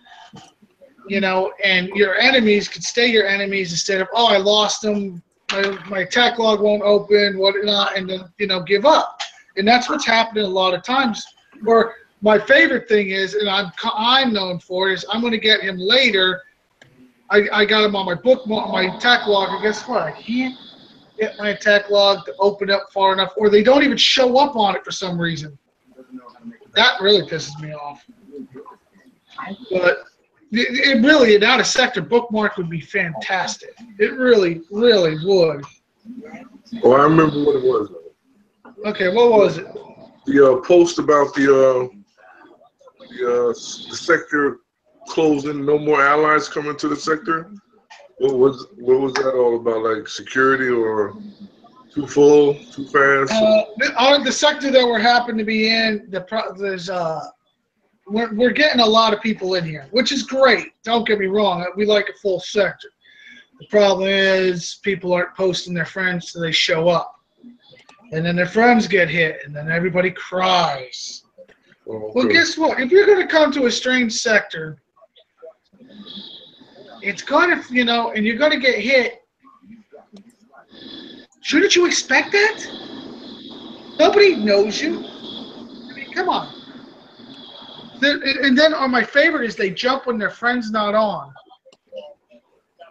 you know, and your enemies could stay your enemies instead of, oh, I lost them, my attack log won't open, whatnot, and then, you know, give up. And that's what's happening a lot of times. Or my favorite thing is, and I'm known for it, is I'm going to get him later. I got him on my bookmark, my attack log, and guess what? I can't get my attack log to open up far enough, or they don't even show up on it for some reason. That really pisses me off. But it really, an out-of-sector bookmark would be fantastic. It really, really would. Oh, I remember what it was. Okay, what was it? The post about the sector closing, no more allies coming to the sector. What was that all about? Like security or too full, too fast? The sector that we're happen to be in, we're getting a lot of people in here, which is great. Don't get me wrong. We like a full sector. The problem is people aren't posting their friends, so they show up. And then their friends get hit, and then everybody cries. Okay. Well, guess what? If you're going to come to a strange sector, it's going to, you know, and you're going to get hit. Shouldn't you expect that? Nobody knows you. I mean, come on. And then my favorite is they jump when their friend's not on.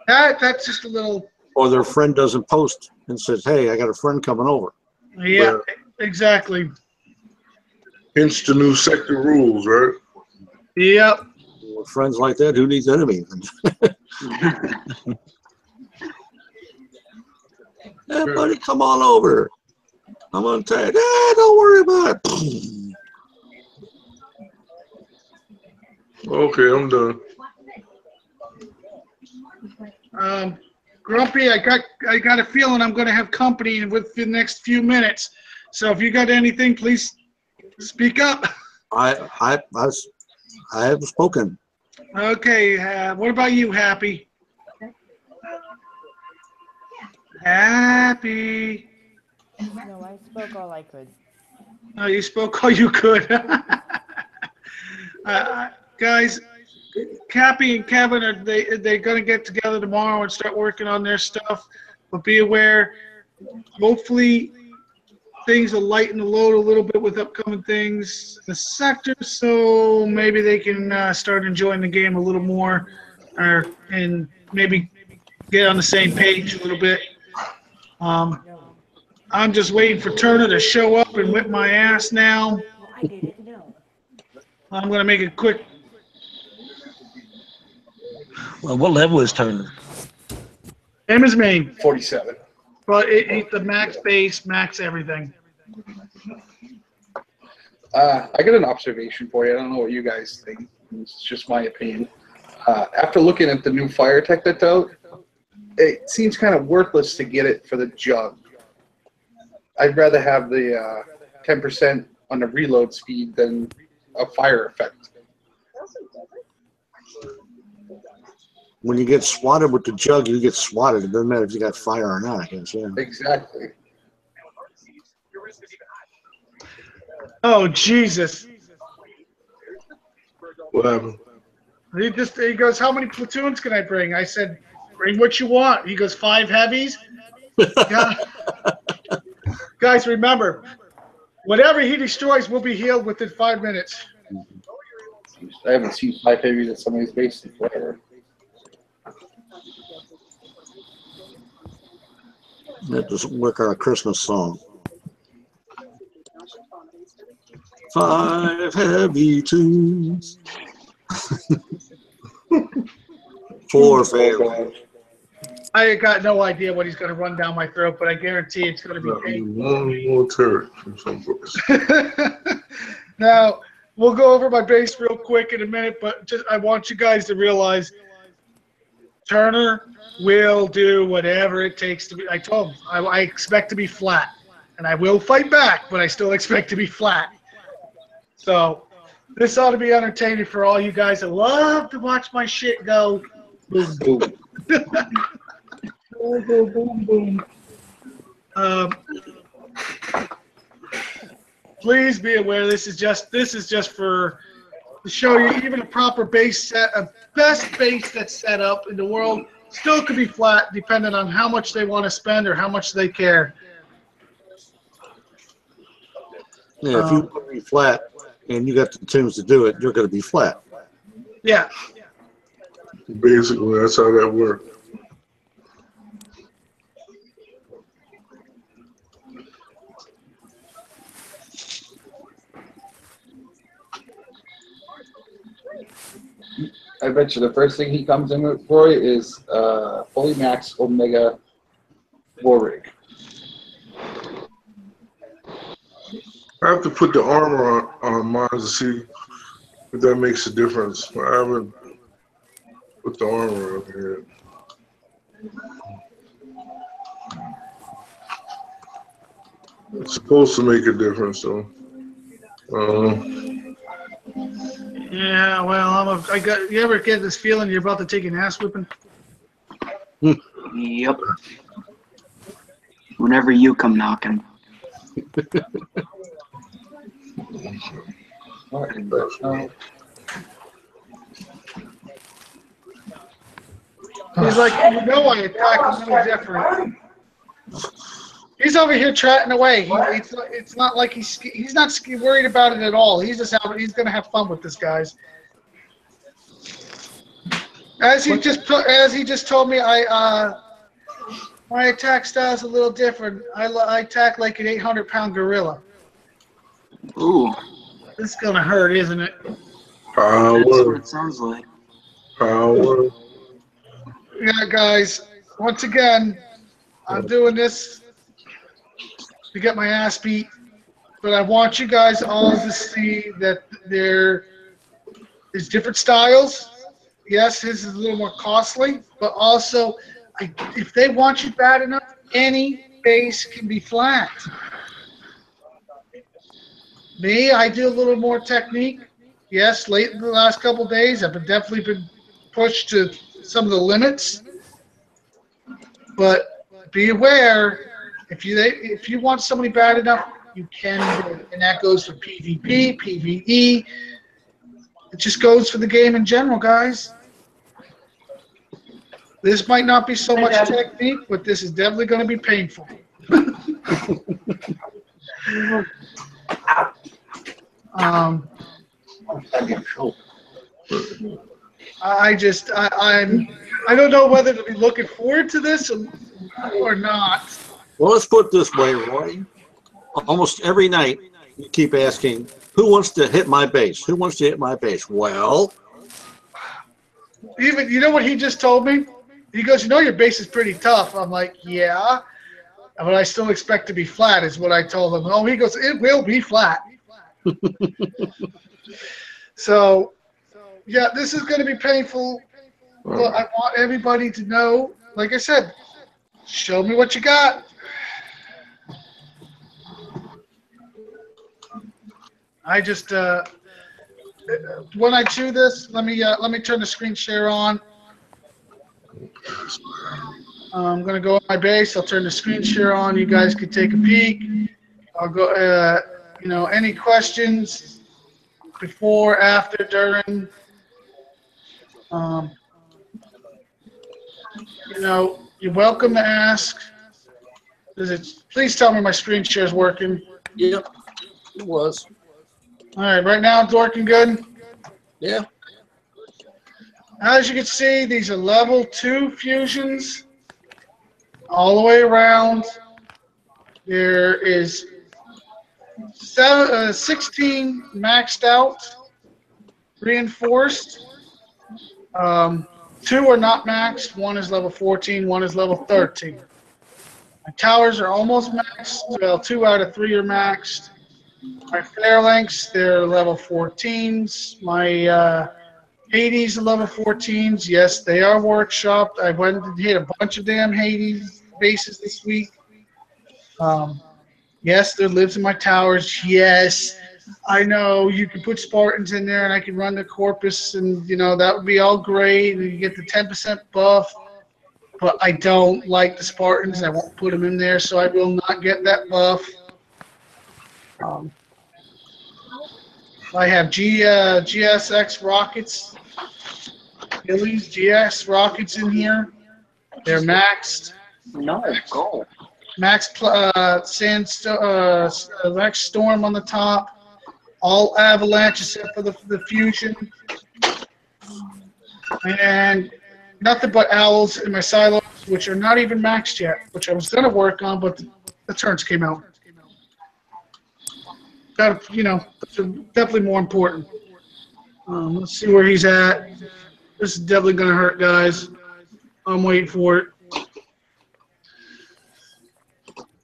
That's just a little. Or their friend doesn't post and says, "Hey, I got a friend coming over." Yeah, exactly. Hence the new sector rules, right? Yep. With friends like that, who needs enemies? Hey, buddy, come on over. I'm on tag. Don't worry about it. Okay, I'm done. Grumpy, I got a feeling I'm going to have company with the next few minutes. So if you got anything, please speak up. I have spoken. Okay. What about you, Happy? Happy. No, I spoke all I could. Oh, you spoke all you could. Guys, Cappy and Kevin they're going to get together tomorrow and start working on their stuff. But be aware, hopefully things will lighten the load a little bit with upcoming things in the sector, so maybe they can start enjoying the game a little more, and maybe get on the same page a little bit. I'm just waiting for Turner to show up and whip my ass now. I'm going to make it quick. Well, what level is Turner? Same as me. 47. But it's the max base, max everything. I got an observation for you. I don't know what you guys think. It's just my opinion. After looking at the new fire tech that's out, it seems kind of worthless to get it for the jug. I'd rather have the 10% on the reload speed than a fire effect. When you get swatted with the jug, you get swatted. It doesn't matter if you got fire or not, I guess, yeah. Exactly. Oh, Jesus. What happened? He goes, how many platoons can I bring? I said, bring what you want. He goes, 5 heavies. Yeah. Guys, remember, whatever he destroys will be healed within 5 minutes. I haven't seen 5 heavies at somebody's base in forever. That doesn't work on a Christmas song. 5 heavy tunes. 4 fail. I got no idea what he's going to run down my throat, but I guarantee it's going to be painful. One more turret from someplace. Now, we'll go over my base real quick in a minute, but just I want you guys to realize Turner will do whatever it takes to be. I told him I expect to be flat, and I will fight back, but I still expect to be flat. So this ought to be entertaining for all you guys that love to watch my shit go boom, boom. Boom, boom, boom, boom. Please be aware this is just for to show you even a proper base set, a best base that's set up in the world still could be flat depending on how much they want to spend or how much they care. Yeah, if you want to be flat and you got the tunes to do it, you're going to be flat. Yeah. Basically, that's how that works. I bet you the first thing he comes in with, Roy, is fully max Omega war rig. I have to put the armor on mine to see if that makes a difference. I haven't put the armor on here yet. It's supposed to make a difference, though. Yeah, well, you ever get this feeling you're about to take an ass whipping? Yep. Whenever you come knocking. He's like, I attack a little different. He's over here trotting away. It's not like he's not worried about it at all. He's going to have fun with this, guys. As he just told me, my attack style is a little different. I attack like an 800-pound gorilla. Ooh. This is going to hurt, isn't it? Power. That's what it sounds like. Power. Yeah, guys. Once again, I'm doing this to get my ass beat, but I want you guys all to see that there is different styles. Yes, his is a little more costly, but also, if they want you bad enough, any base can be flat. Me, I do a little more technique. Yes, late in the last couple of days, I've definitely been pushed to some of the limits. But be aware, if you want somebody bad enough, you can do it. And that goes for PvP, PvE. It just goes for the game in general, guys. This might not be so much technique, but this is definitely going to be painful. I don't know whether to be looking forward to this or not. Well, let's put it this way, Roy. Almost every night, you keep asking, who wants to hit my base? Who wants to hit my base? Well, you know what he just told me? He goes, your base is pretty tough. I'm like, yeah. But I still expect to be flat, is what I told him. Oh, he goes, it will be flat. So, yeah, this is going to be painful, but I want everybody to know, like I said, show me what you got. I just, when I chew this, let me turn the screen share on. I'm going to go on my base. I'll turn the screen share on. You guys can take a peek. I'll go, you know, any questions before, after, during. You know, you're welcome to ask. Please tell me my screen share is working. Yep, it was. All right, right now it's working good. Yeah. As you can see, these are level 2 fusions all the way around. There is 16 maxed out, reinforced. 2 are not maxed. 1 is level 14, 1 is level 13. My towers are almost maxed. Well, 2 out of 3 are maxed. My phalanx, they're level 14s. My Hades are level 14s. Yes, they are workshopped. I went and hit a bunch of damn Hades bases this week. Yes, there lives in my towers. Yes, I know you can put Spartans in there and I can run the Corpus and, you know, that would be all great. And you get the 10% buff. But I don't like the Spartans. I won't put them in there, so I will not get that buff. I have GSX rockets, Phillies GS rockets in here. They're maxed. No, go. Max Max Storm on the top. All Avalanche except for the Fusion. And nothing but Owls in my silos, which are not even maxed yet, which I was going to work on, but the turns came out. Got, you know, definitely more important. Let's see where he's at. This is definitely going to hurt, guys. I'm waiting for it.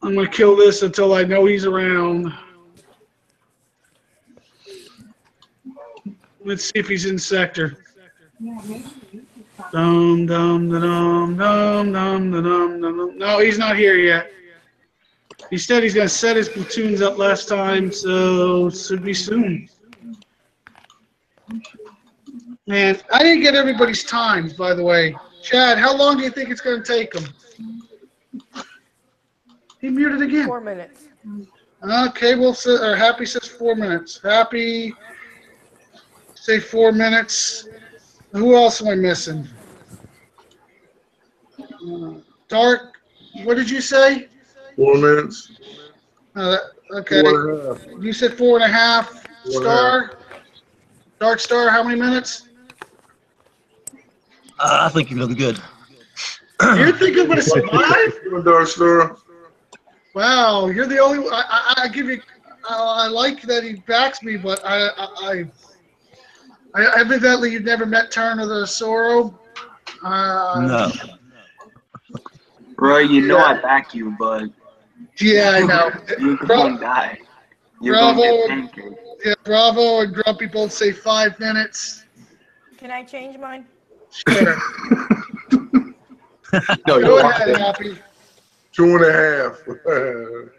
I'm going to kill this until I know he's around. Let's see if he's in sector. Dum, dum, dum, dum, dum, dum, dum. No, he's not here yet. He said he's going to set his platoons up last time, so should be soon. Man, I didn't get everybody's times, by the way. Chad, how long do you think it's going to take him? He muted again. 4 minutes. Okay, well, Happy says 4 minutes. Happy, say 4 minutes. Who else am I missing? Dark, what did you say? 4 minutes. Okay. 4.5. You said 4.5. 4.5. Star? Dark Star, how many minutes? I think you're going to be good. You think I'm going to survive? Dark Star. Wow, you're the only one. I give you. I like that he backs me, but I evidently you've never met Turner the Sorrow. No. Roy, you know Yeah. I back you, but Yeah, I know. you're going to die. You're Bravo. going to get pancaked. Yeah, Bravo and Grumpy both say 5 minutes. Can I change mine? Sure. No, Go you're ahead, locked in. Happy. 2.5.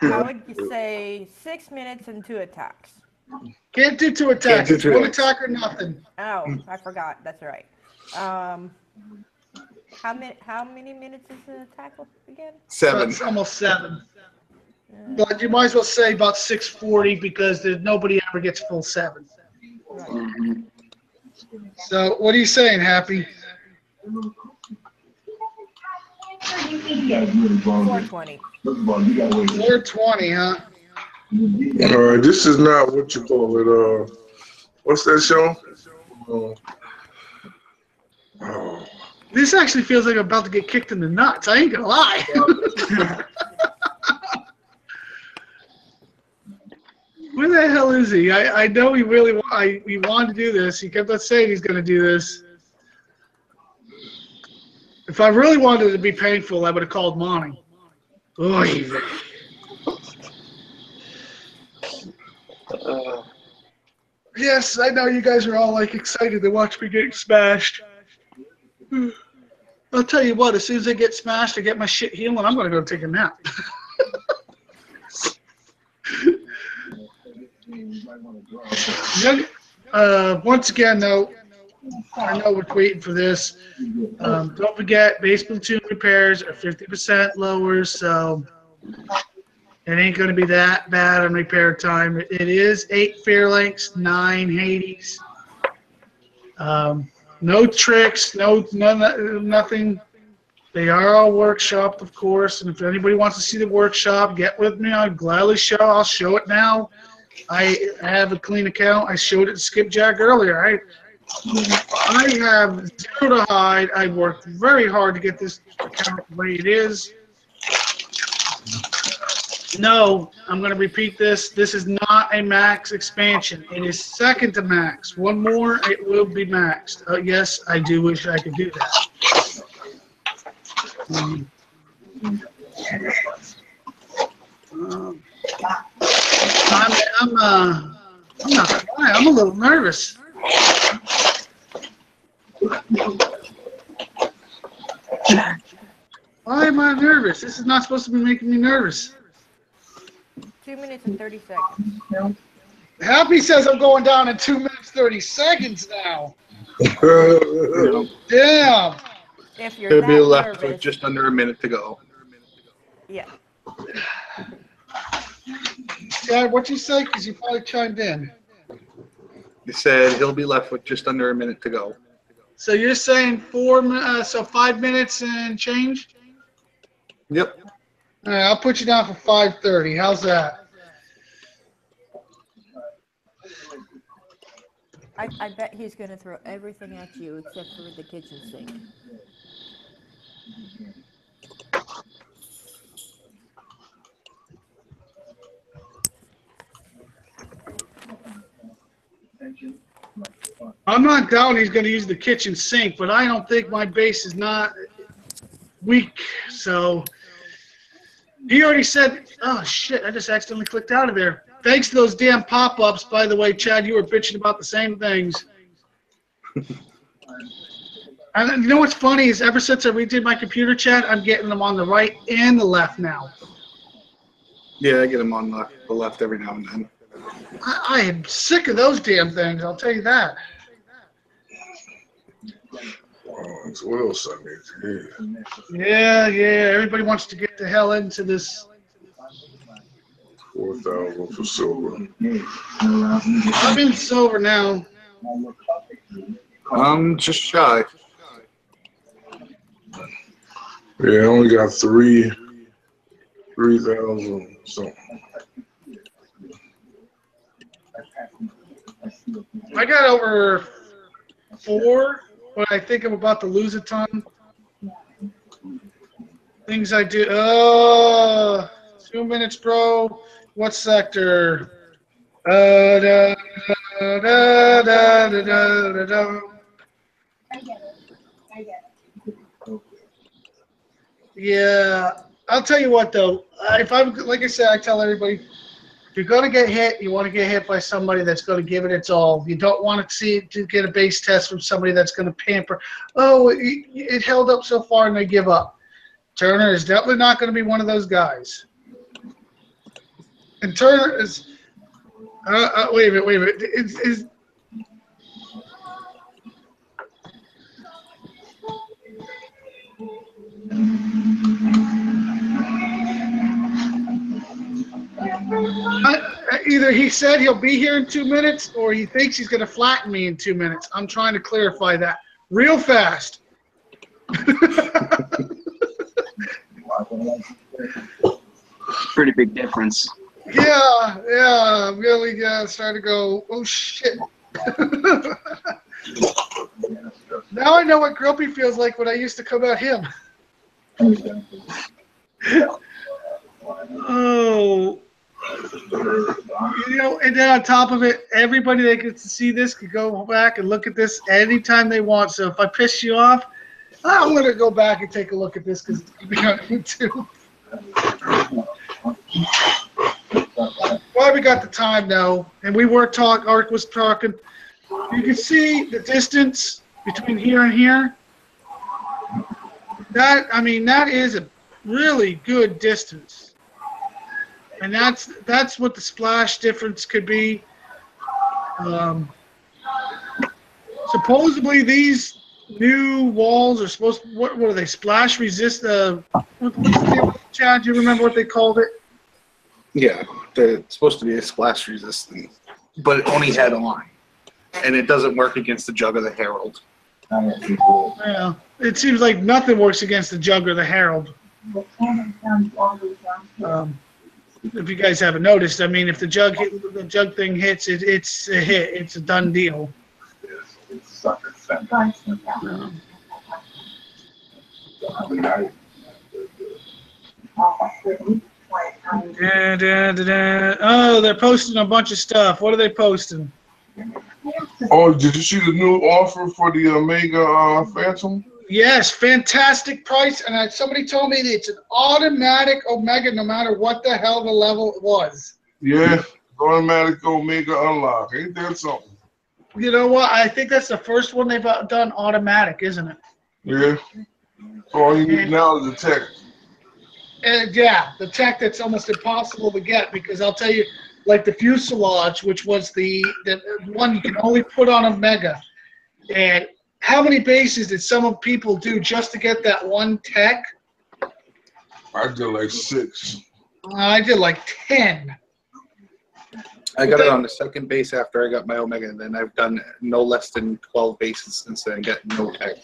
I would say 6 minutes and 2 attacks. Can't do 2 attacks. do It's 2 one attacks. attack or nothing. Oh, I forgot. That's right. How many minutes is an attack again? 7. It's almost 7. But you might as well say about 6:40 because nobody ever gets full 7. Mhm. So what are you saying, Happy? 420. 420, huh? All right, this is not what you call it. What's that show? Oh. This actually feels like I'm about to get kicked in the nuts. I ain't gonna lie. Where the hell is he? I know he really he wanted to do this. He kept on saying he's gonna do this. If I really wanted it to be painful, I would have called Monty. Oy vey. Yes, I know you guys are all like excited to watch me get smashed. I'll tell you what, as soon as I get smashed, I get my shit healing, I'm gonna go take a nap. Once again, though, I know we're waiting for this. Don't forget, base platoon repairs are 50% lower, so it ain't going to be that bad on repair time. It is 8 Fairlinks, 9 Hades. No tricks, nothing. They are all workshopped, of course, and if anybody wants to see the workshop, get with me. I'll gladly show. I'll show it now. I have a clean account. I showed it to Skipjack earlier. I have zero to hide. I worked very hard to get this account the way it is. No, I'm going to repeat this. This is not a max expansion. It is second to max. One more, it will be maxed. Yes, I do wish I could do that. I'm not gonna lie, I'm a little nervous. Why am I nervous? This is not supposed to be making me nervous. 2 minutes and 30 seconds. Happy says I'm going down in 2 minutes 30 seconds now. Damn. If you're He'll that be left nervous, with just under a minute to go. yeah. Dad, what'd you say? Because you probably chimed in. He said he'll be left with just under a minute to go. So you're saying 5 minutes and change? Yep. All right, I'll put you down for 5:30. How's that? I bet he's going to throw everything at you except for the kitchen sink. I'm not down he's going to use the kitchen sink, but I don't think my base is not weak. So he already said, oh, shit, I just accidentally clicked out of there. Thanks to those damn pop-ups, by the way, Chad, you were bitching about the same things. And you know what's funny is ever since I redid my computer chat, I'm getting them on the right and the left now. Yeah, I get him on the left every now and then. I am sick of those damn things, I'll tell you that. So what else I need to hear? Yeah, everybody wants to get the hell into this. 4,000 for silver. I'm in silver now. I'm just shy. Yeah, I only got 3,000 something. I got over 4, but I think I'm about to lose a ton. Things I do. 2 minutes, bro. What sector? Yeah, I'll tell you what though. If I'm like I said, I tell everybody, if you're gonna get hit, you want to get hit by somebody that's going to give it its all. You don't want to get a base test from somebody that's going to pamper. Oh, it held up so far and they give up. Turner is definitely not going to be one of those guys. And Turner is. Wait a minute. Is either he said he'll be here in 2 minutes or he thinks he's going to flatten me in 2 minutes. I'm trying to clarify that real fast. Pretty big difference. Yeah, I'm really starting to go, oh shit. Now I know what Grumpy feels like when I used to come at him. Oh. You know, and then on top of it, everybody that gets to see this can go back and look at this anytime they want. So if I piss you off, I'm going to go back and take a look at this because it's going to be on YouTube. Why we got the time now, and we were talking. Ark was talking. You can see the distance between here and here. That is a really good distance, and that's what the splash difference could be. Supposedly these new walls are supposed to, what are they, splash resist? What's the deal, Chad? Do you remember what they called it? Yeah, they're supposed to be a splash resistant, but it only had a line, and it doesn't work against the Jug or the Herald. Yeah, it seems like nothing works against the Jug or the Herald. If you guys haven't noticed, I mean, if the Jug thing hits, it's a hit. It's a done deal. Oh, they're posting a bunch of stuff. What are they posting? Oh, did you see the new offer for the Omega Phantom? Yes, fantastic price. And somebody told me that it's an automatic Omega no matter what the hell the level was. Yeah, automatic Omega unlock. Ain't that something? You know what? I think that's the first one they've done automatic, isn't it? Yeah. All you need now is the tech. And yeah, the tech that's almost impossible to get, because I'll tell you, like the fuselage, which was the one you can only put on Omega, and how many bases did some people do just to get that one tech? I did like 6. I did like 10. I got it on the second base after I got my Omega, and then I've done no less than 12 bases since then, got no tech.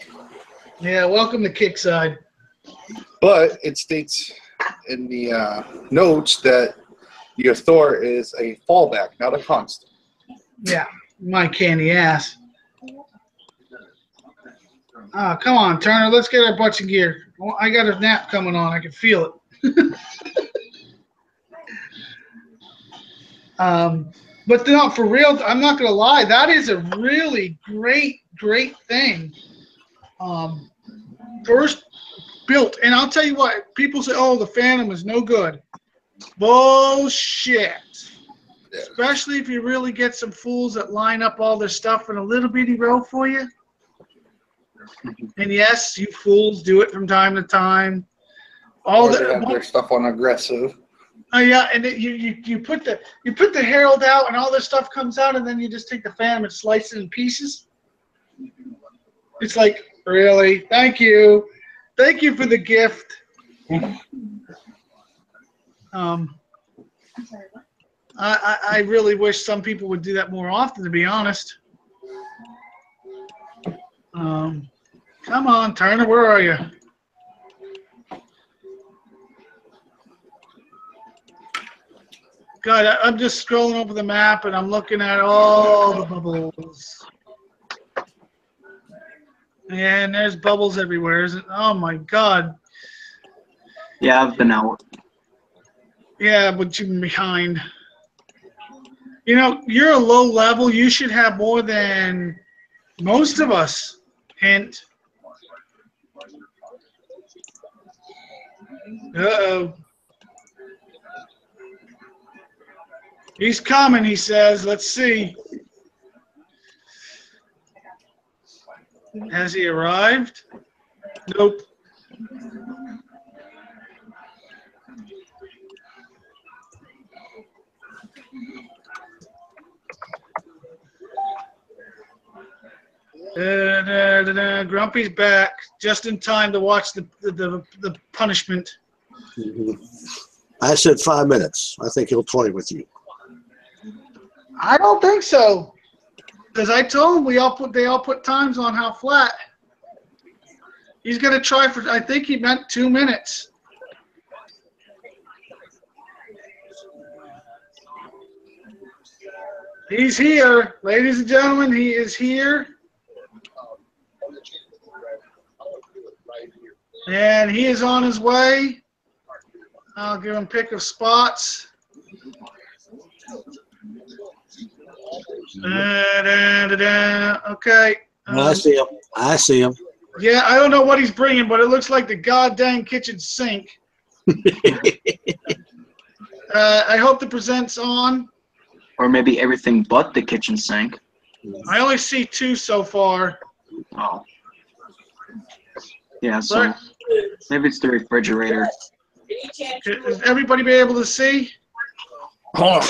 Yeah, welcome to Kickside. But it states in the notes that your Thor is a fallback, not a constant. Yeah, my candy ass. Oh, come on, Turner. Let's get our butts in gear. Well, I got a nap coming on. I can feel it. But no, for real, I'm not going to lie. That is a really great thing. First built. And I'll tell you what. People say, oh, the Phantom is no good. Bullshit. Yeah. Especially if you really get some fools that line up all their stuff in a little bitty row for you. And yes, you fools do it from time to time. Or they have their stuff on aggressive. Oh yeah, and you put the Herald out, and all this stuff comes out, and then you just take the Phantom and slice it in pieces. It's like, really? Thank you for the gift. I really wish some people would do that more often, to be honest. Come on, Turner, where are you? God, I'm just scrolling over the map and I'm looking at all the bubbles. And there's bubbles everywhere. Oh my God. Yeah, I've been out. Yeah, but you've been behind. You know, you're a low level. You should have more than most of us. Hint. Uh-oh. He's coming, he says. Let's see. Has he arrived? Nope. Grumpy's back just in time to watch the punishment. I said 5 minutes. I think he'll toy with you. I don't think so, because I told him they all put times on how flat. He's gonna try for. I think he meant 2 minutes. He's here, ladies and gentlemen. He is here, and he is on his way. I'll give him pick of spots. Okay. I see him. I see him. Yeah, I don't know what he's bringing, but it looks like the goddamn kitchen sink. I hope the present's on. Or maybe everything but the kitchen sink. I only see 2 so far. Oh. Yeah, so maybe it's the refrigerator. Is everybody be able to see? Huh?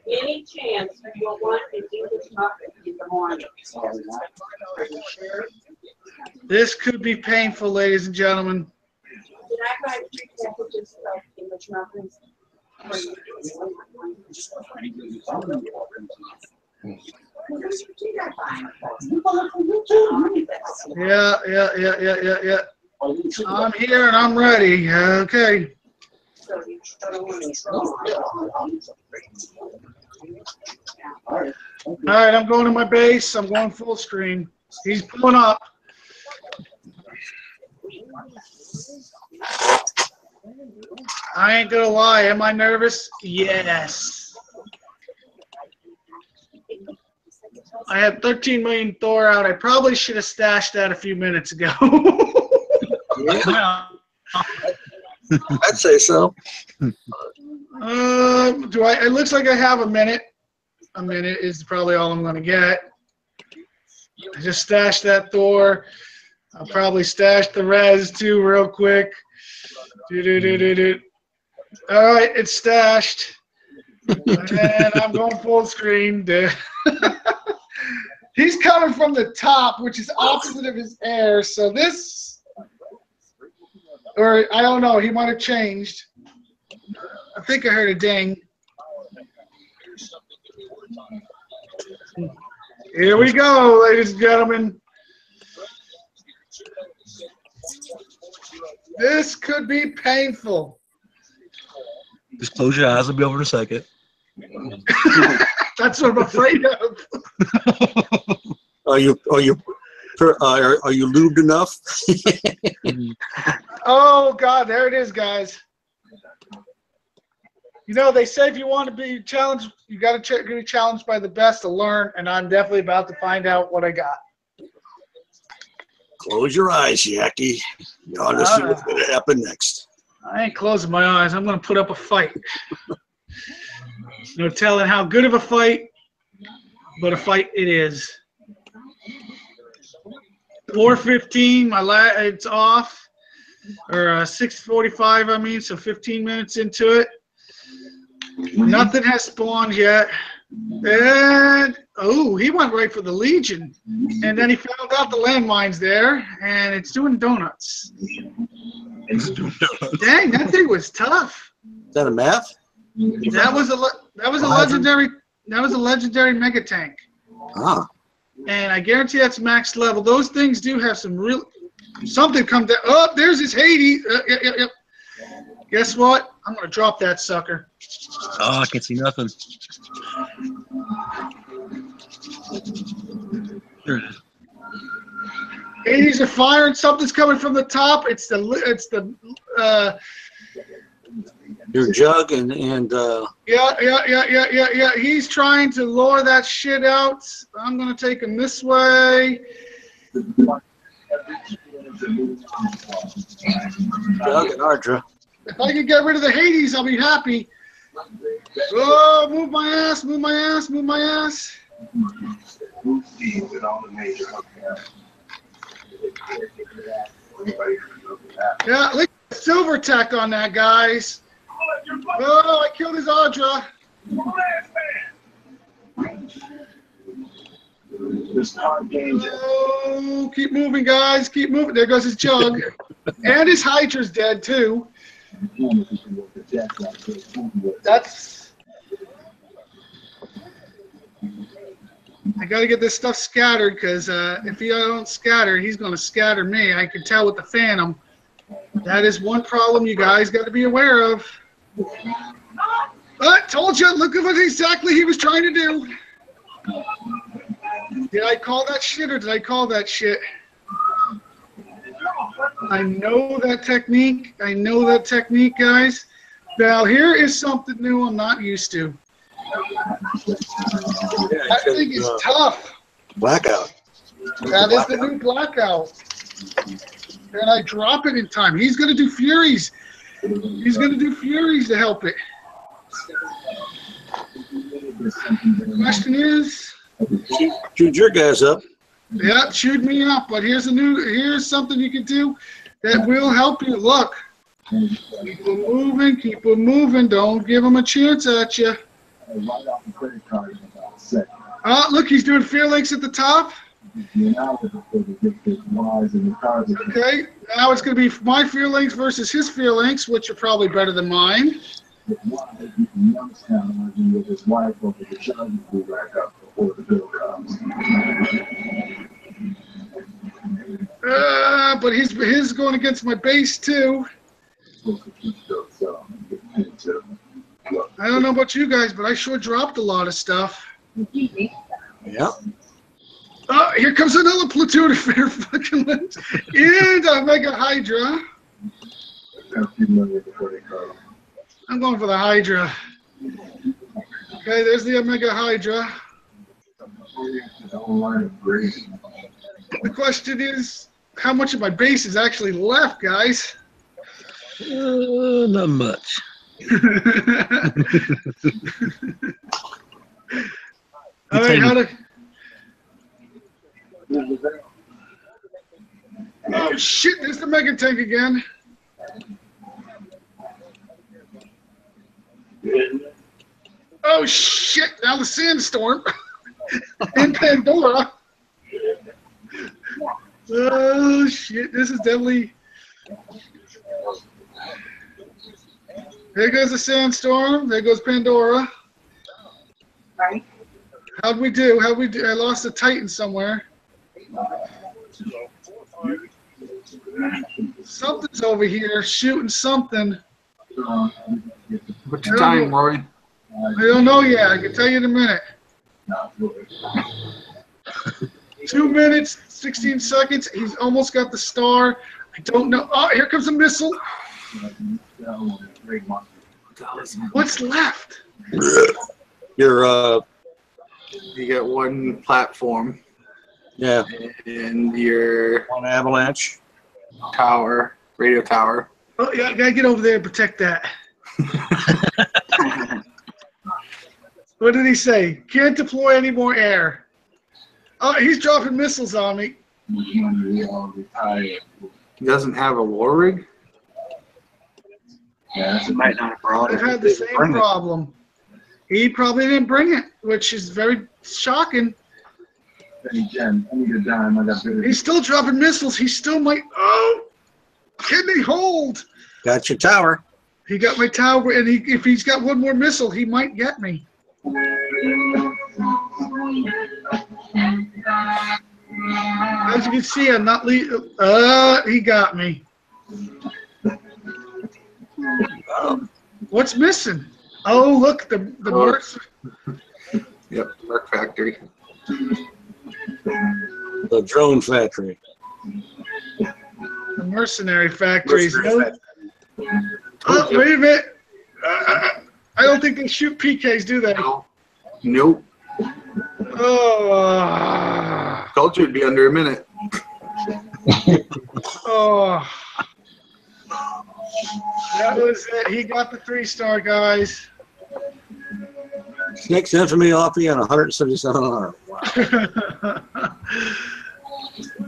Any chance you want to do this in the morning? This could be painful, ladies and gentlemen. Did I write 3 packages of English muffins? Yeah. I'm here and I'm ready. Okay. All right, I'm going to my base. I'm going full screen. He's pulling up. I ain't gonna lie. Am I nervous? Yes. I had 13 million Thor out. I probably should have stashed that a few minutes ago. Yeah. I'd say so. It looks like I have a minute. A minute is probably all I'm going to get. I just stashed that Thor. I'll probably stash the res too real quick. All right, it's stashed. And I'm going full screen. He's coming from the top, which is opposite of his air. So this, or I don't know, he might have changed. I think I heard a ding. Here we go, ladies and gentlemen. This could be painful. Just close your eyes. I'll be over in a second. That's what I'm afraid of. Are you lubed enough? Oh God, there it is, guys. You know, they say if you want to be challenged, you got to be challenged by the best to learn, and I'm definitely about to find out what I got. Close your eyes, Yaki. You ought to see what's going to happen next. I ain't closing my eyes. I'm going to put up a fight. No telling how good of a fight, but a fight it is. 4:15, it's off, or 6:45. I mean, so 15 minutes into it. Nothing has spawned yet, and he went right for the Legion, and then he found out the landmine's there, and it's doing donuts. Dang, that thing was tough. Is that a math? That was a legendary mega tank. Ah. And I guarantee that's max level. Those things do have something come down. Oh, there's his Hades. Yep. Guess what? I'm gonna drop that sucker. Oh, I can't see nothing. There it is. Hades are firing. Something's coming from the top. It's the Your jug and Yeah. He's trying to lure that shit out. I'm gonna take him this way. Jug and Ardra. If I could get rid of the Hades, I'll be happy. Oh, move my ass, move my ass, move my ass. Yeah, look at the silver tech on that, guys. Oh, I killed his Audra. Oh, keep moving, guys. Keep moving. There goes his jug. And his Hydra's dead, too. I got to get this stuff scattered, because if he don't scatter, he's going to scatter me. I can tell with the Phantom. That is one problem you guys got to be aware of. I told you, look at what exactly he was trying to do. Did I call that shit or did I call that shit? I know that technique. I know that technique, guys. Now, here is something new I'm not used to. That thing is tough. Blackout. That is the new blackout. and I drop it in time. He's going to do Furies. He's going to do Furies to help it. The question is, Shoot your guys up. yeah, shoot me up. But here's something you can do that will help you. Look, keep them moving, keep them moving. Don't give them a chance at you. Oh, look, he's doing Fear Links at the top. Okay, now it's going to be my Fear Links versus his Fear Links, which are probably better than mine. But his going against my base too. I don't know about you guys, but I sure dropped a lot of stuff. Yeah. Oh, here comes another platoon of Fear fucking Links. And a Mega Hydra. I'm going for the Hydra. Okay, there's the Omega Hydra. The question is, how much of my base is actually left, guys? Not much. All right, how to... Oh, shit, there's the Mega Tank again. Oh, shit, now the Sandstorm in Pandora. Oh, shit, this is definitely... There goes the Sandstorm. There goes Pandora. Right. How'd we do? I lost a Titan somewhere. Something's over here shooting something. What's your time, Roy? I don't know yet. I can tell you in a minute. 2 minutes, 16 seconds. He's almost got the star. I don't know. Oh, here comes a missile. What's left? Your You get one platform. Yeah. And your one avalanche tower, radio tower. Oh, yeah, I gotta get over there and protect that. What did he say? Can't deploy any more air. Oh, he's dropping missiles on me. He doesn't have a war rig? He might not have brought I've it. had the same problem. He probably didn't bring it, which is very shocking. He's still dropping missiles. He still might. Oh, can he hold? got your tower. He got my tower, and if he's got one more missile, he might get me. As you can see, I'm not leaving. He got me. What's missing? Oh, look, the mercs. Yep, Merc Factory. The drone factory. The mercenary factories. Mercenary Oh, wait a minute. I don't think they shoot PKs, do they? Nope. Oh. Told you it'd be under a minute. Oh. That was it. He got the 3-star, guys. Snake's infamy off you on 177 arm. Wow.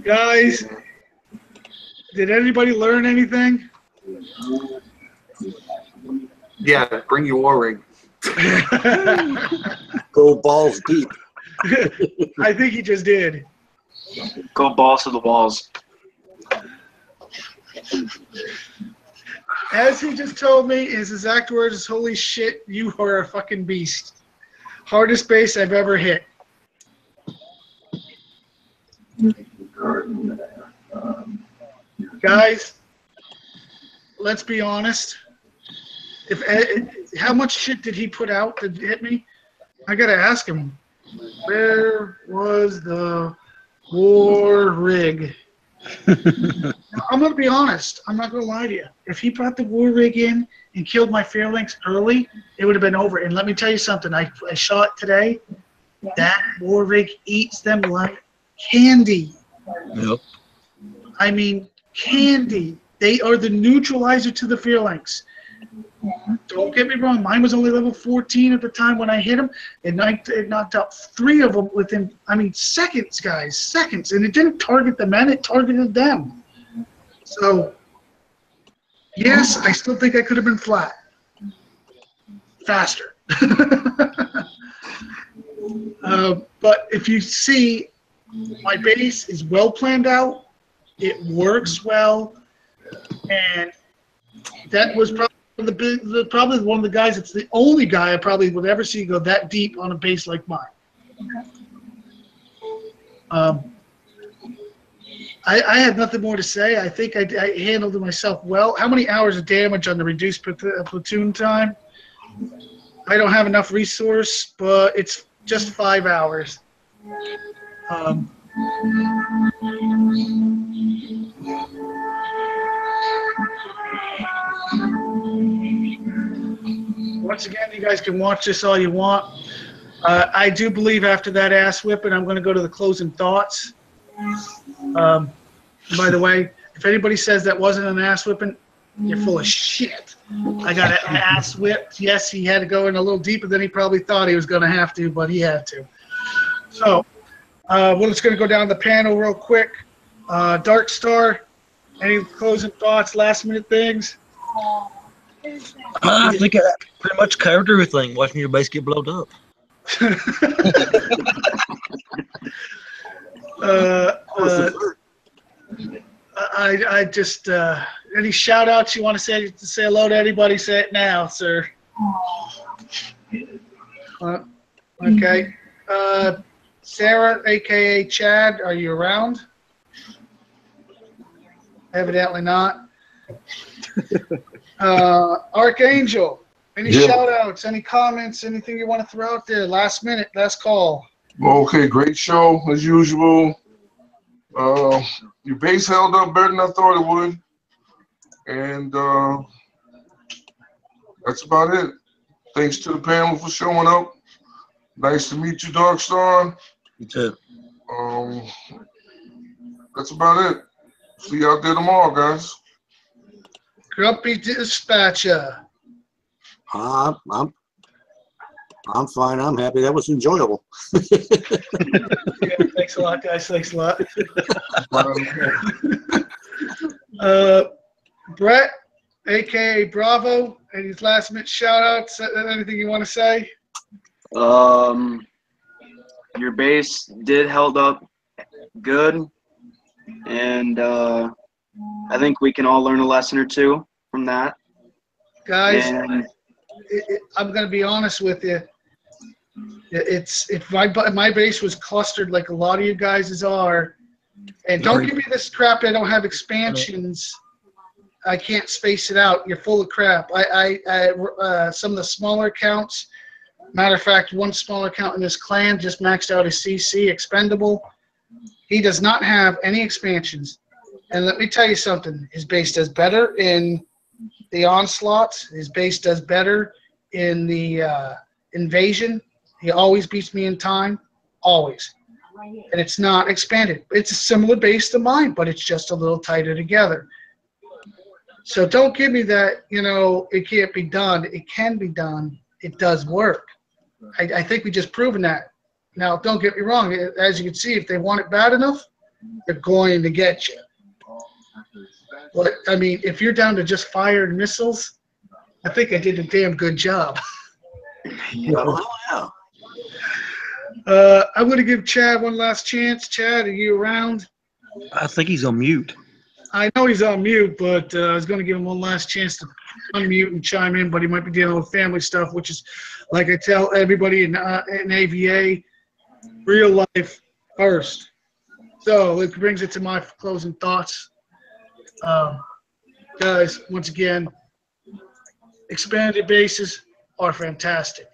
Guys, did anybody learn anything? Yeah, bring your war rig. Go balls deep. I think he just did. Go balls to the walls. As he just told me, his exact words is, "Holy shit, you are a fucking beast. Hardest base I've ever hit." Guys, let's be honest. How much shit did he put out to hit me? I gotta ask him. Where was the war rig? I'm gonna be honest. I'm not gonna lie to you. If he brought the war rig in and killed my Fear Links early, it would have been over. And let me tell you something. I saw it today. That war rig eats them like candy. Yep. I mean, candy. They are the neutralizer to the phalanx. Don't get me wrong. Mine was only level 14 at the time when I hit them. It knocked out 3 of them within, seconds, guys. Seconds. And it didn't target the men. It targeted them. So, yes, I still think I could have been flat. Faster. But if you see, my base is well planned out. It works well. And that was probably probably one of the guys. It's the only guy I probably would ever see go that deep on a base like mine. I have nothing more to say. I think I handled it myself well. How many hours of damage on the reduced platoon time? I don't have enough resource, but it's just 5 hours. Once again, you guys can watch this all you want. I do believe after that ass whipping, I'm going to go to the closing thoughts. By the way, if anybody says that wasn't an ass whipping, you're full of shit. I got an ass whipped. Yes, he had to go in a little deeper than he probably thought he was going to have to, but he had to. So, we're just going to go down the panel real quick. Dark Star, any closing thoughts, last minute things? I think I pretty much covered everything, watching your base get blown up. I just any shout outs you want to say hello to anybody, say it now, sir. Okay. Sarah, aka Chad, are you around? Evidently not. Archangel, any shout outs, any comments, anything you want to throw out there? Last minute, last call. Okay, great show as usual. Your base held up better than I thought it would. And that's about it. Thanks to the panel for showing up. Nice to meet you, Dark Star. You too. That's about it. See you out there tomorrow, guys. Grumpy Dispatcher. I'm fine. I'm happy. That was enjoyable. Yeah, thanks a lot, guys. Thanks a lot. Brett, aka Bravo, any last minute shout outs? Anything you want to say? Your base did held up good, and I think we can all learn a lesson or two from that. Guys, and I'm going to be honest with you. If my base was clustered like a lot of you guys are, and don't give me this crap. I don't have expansions. I can't space it out. You're full of crap. Some of the smaller accounts. Matter of fact, one smaller account in this clan just maxed out his CC expendable. He does not have any expansions. And let me tell you something. His base does better in the onslaughts. His base does better in the invasion. He always beats me in time. Always. And it's not expanded. It's a similar base to mine, but it's just a little tighter together. So don't give me that, it can't be done. It can be done. It does work. I think we just proven that. Now, don't get me wrong. As you can see, if they want it bad enough, they're going to get you. But, if you're down to just fire and missiles, I think I did a damn good job. Yeah. I'm going to give Chad one last chance. Chad, are you around? I think he's on mute. I know he's on mute, but I was going to give him one last chance to unmute and chime in, but he might be dealing with family stuff, which is, like I tell everybody in AVA, real life first. So it brings it to my closing thoughts. Guys, once again, expanded bases are fantastic.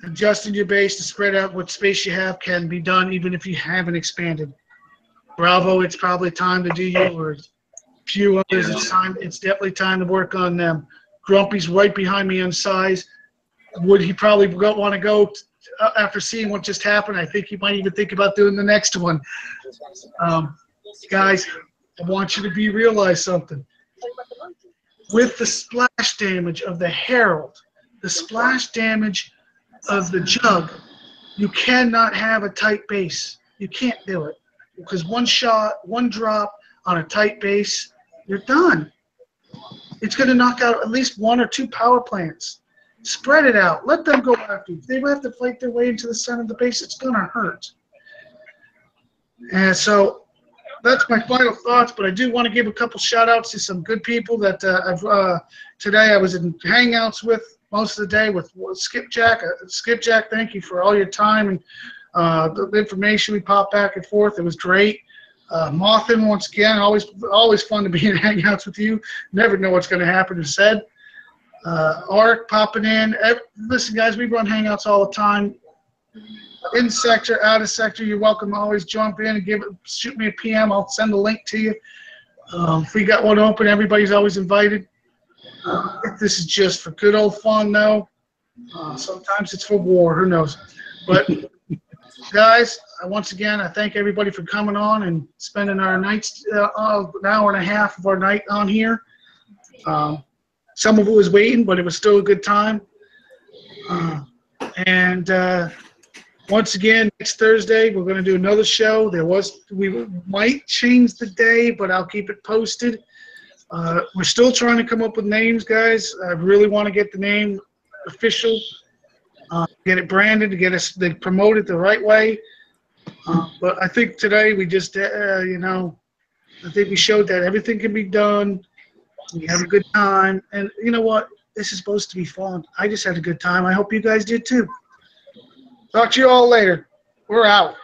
Adjusting your base to spread out what space you have can be done even if you haven't expanded. Bravo, it's probably time to do yours. Few others, it's definitely time to work on them. Grumpy's right behind me on size. Would he probably want to go after seeing what just happened? I think he might even think about doing the next one. Guys, I want you to realize something. With the splash damage of the Herald, the splash damage of the Jug, you cannot have a tight base. You can't do it. Because one shot, one drop on a tight base, you're done. It's going to knock out at least 1 or 2 power plants. Spread it out. Let them go after you. If they have to fight their way into the center of the base, it's going to hurt. And so that's my final thoughts, but I do want to give a couple shout-outs to some good people that today I was in Hangouts with most of the day with Skipjack. Skipjack, thank you for all your time and the information we popped back and forth. It was great. Mothin, once again, always fun to be in Hangouts with you. Never know what's going to happen or said. Ark popping in. Listen, guys, we run Hangouts all the time. In sector, out of sector, you're welcome to always jump in and shoot me a PM. I'll send a link to you. If we got one open, everybody's always invited. If this is just for good old fun, though, sometimes it's for war. Who knows? But guys, once again, I thank everybody for coming on and spending our nights, an hour and a half of our night on here. Some of it was waiting, but it was still a good time. Once again, next Thursday, we're going to do another show. We might change the day, but I'll keep it posted. We're still trying to come up with names, guys. I really want to get the name official, get it branded, to get us promoted the right way. But I think today we just, I think we showed that everything can be done. We have a good time. And you know what? This is supposed to be fun. I just had a good time. I hope you guys did too. Talk to you all later. We're out.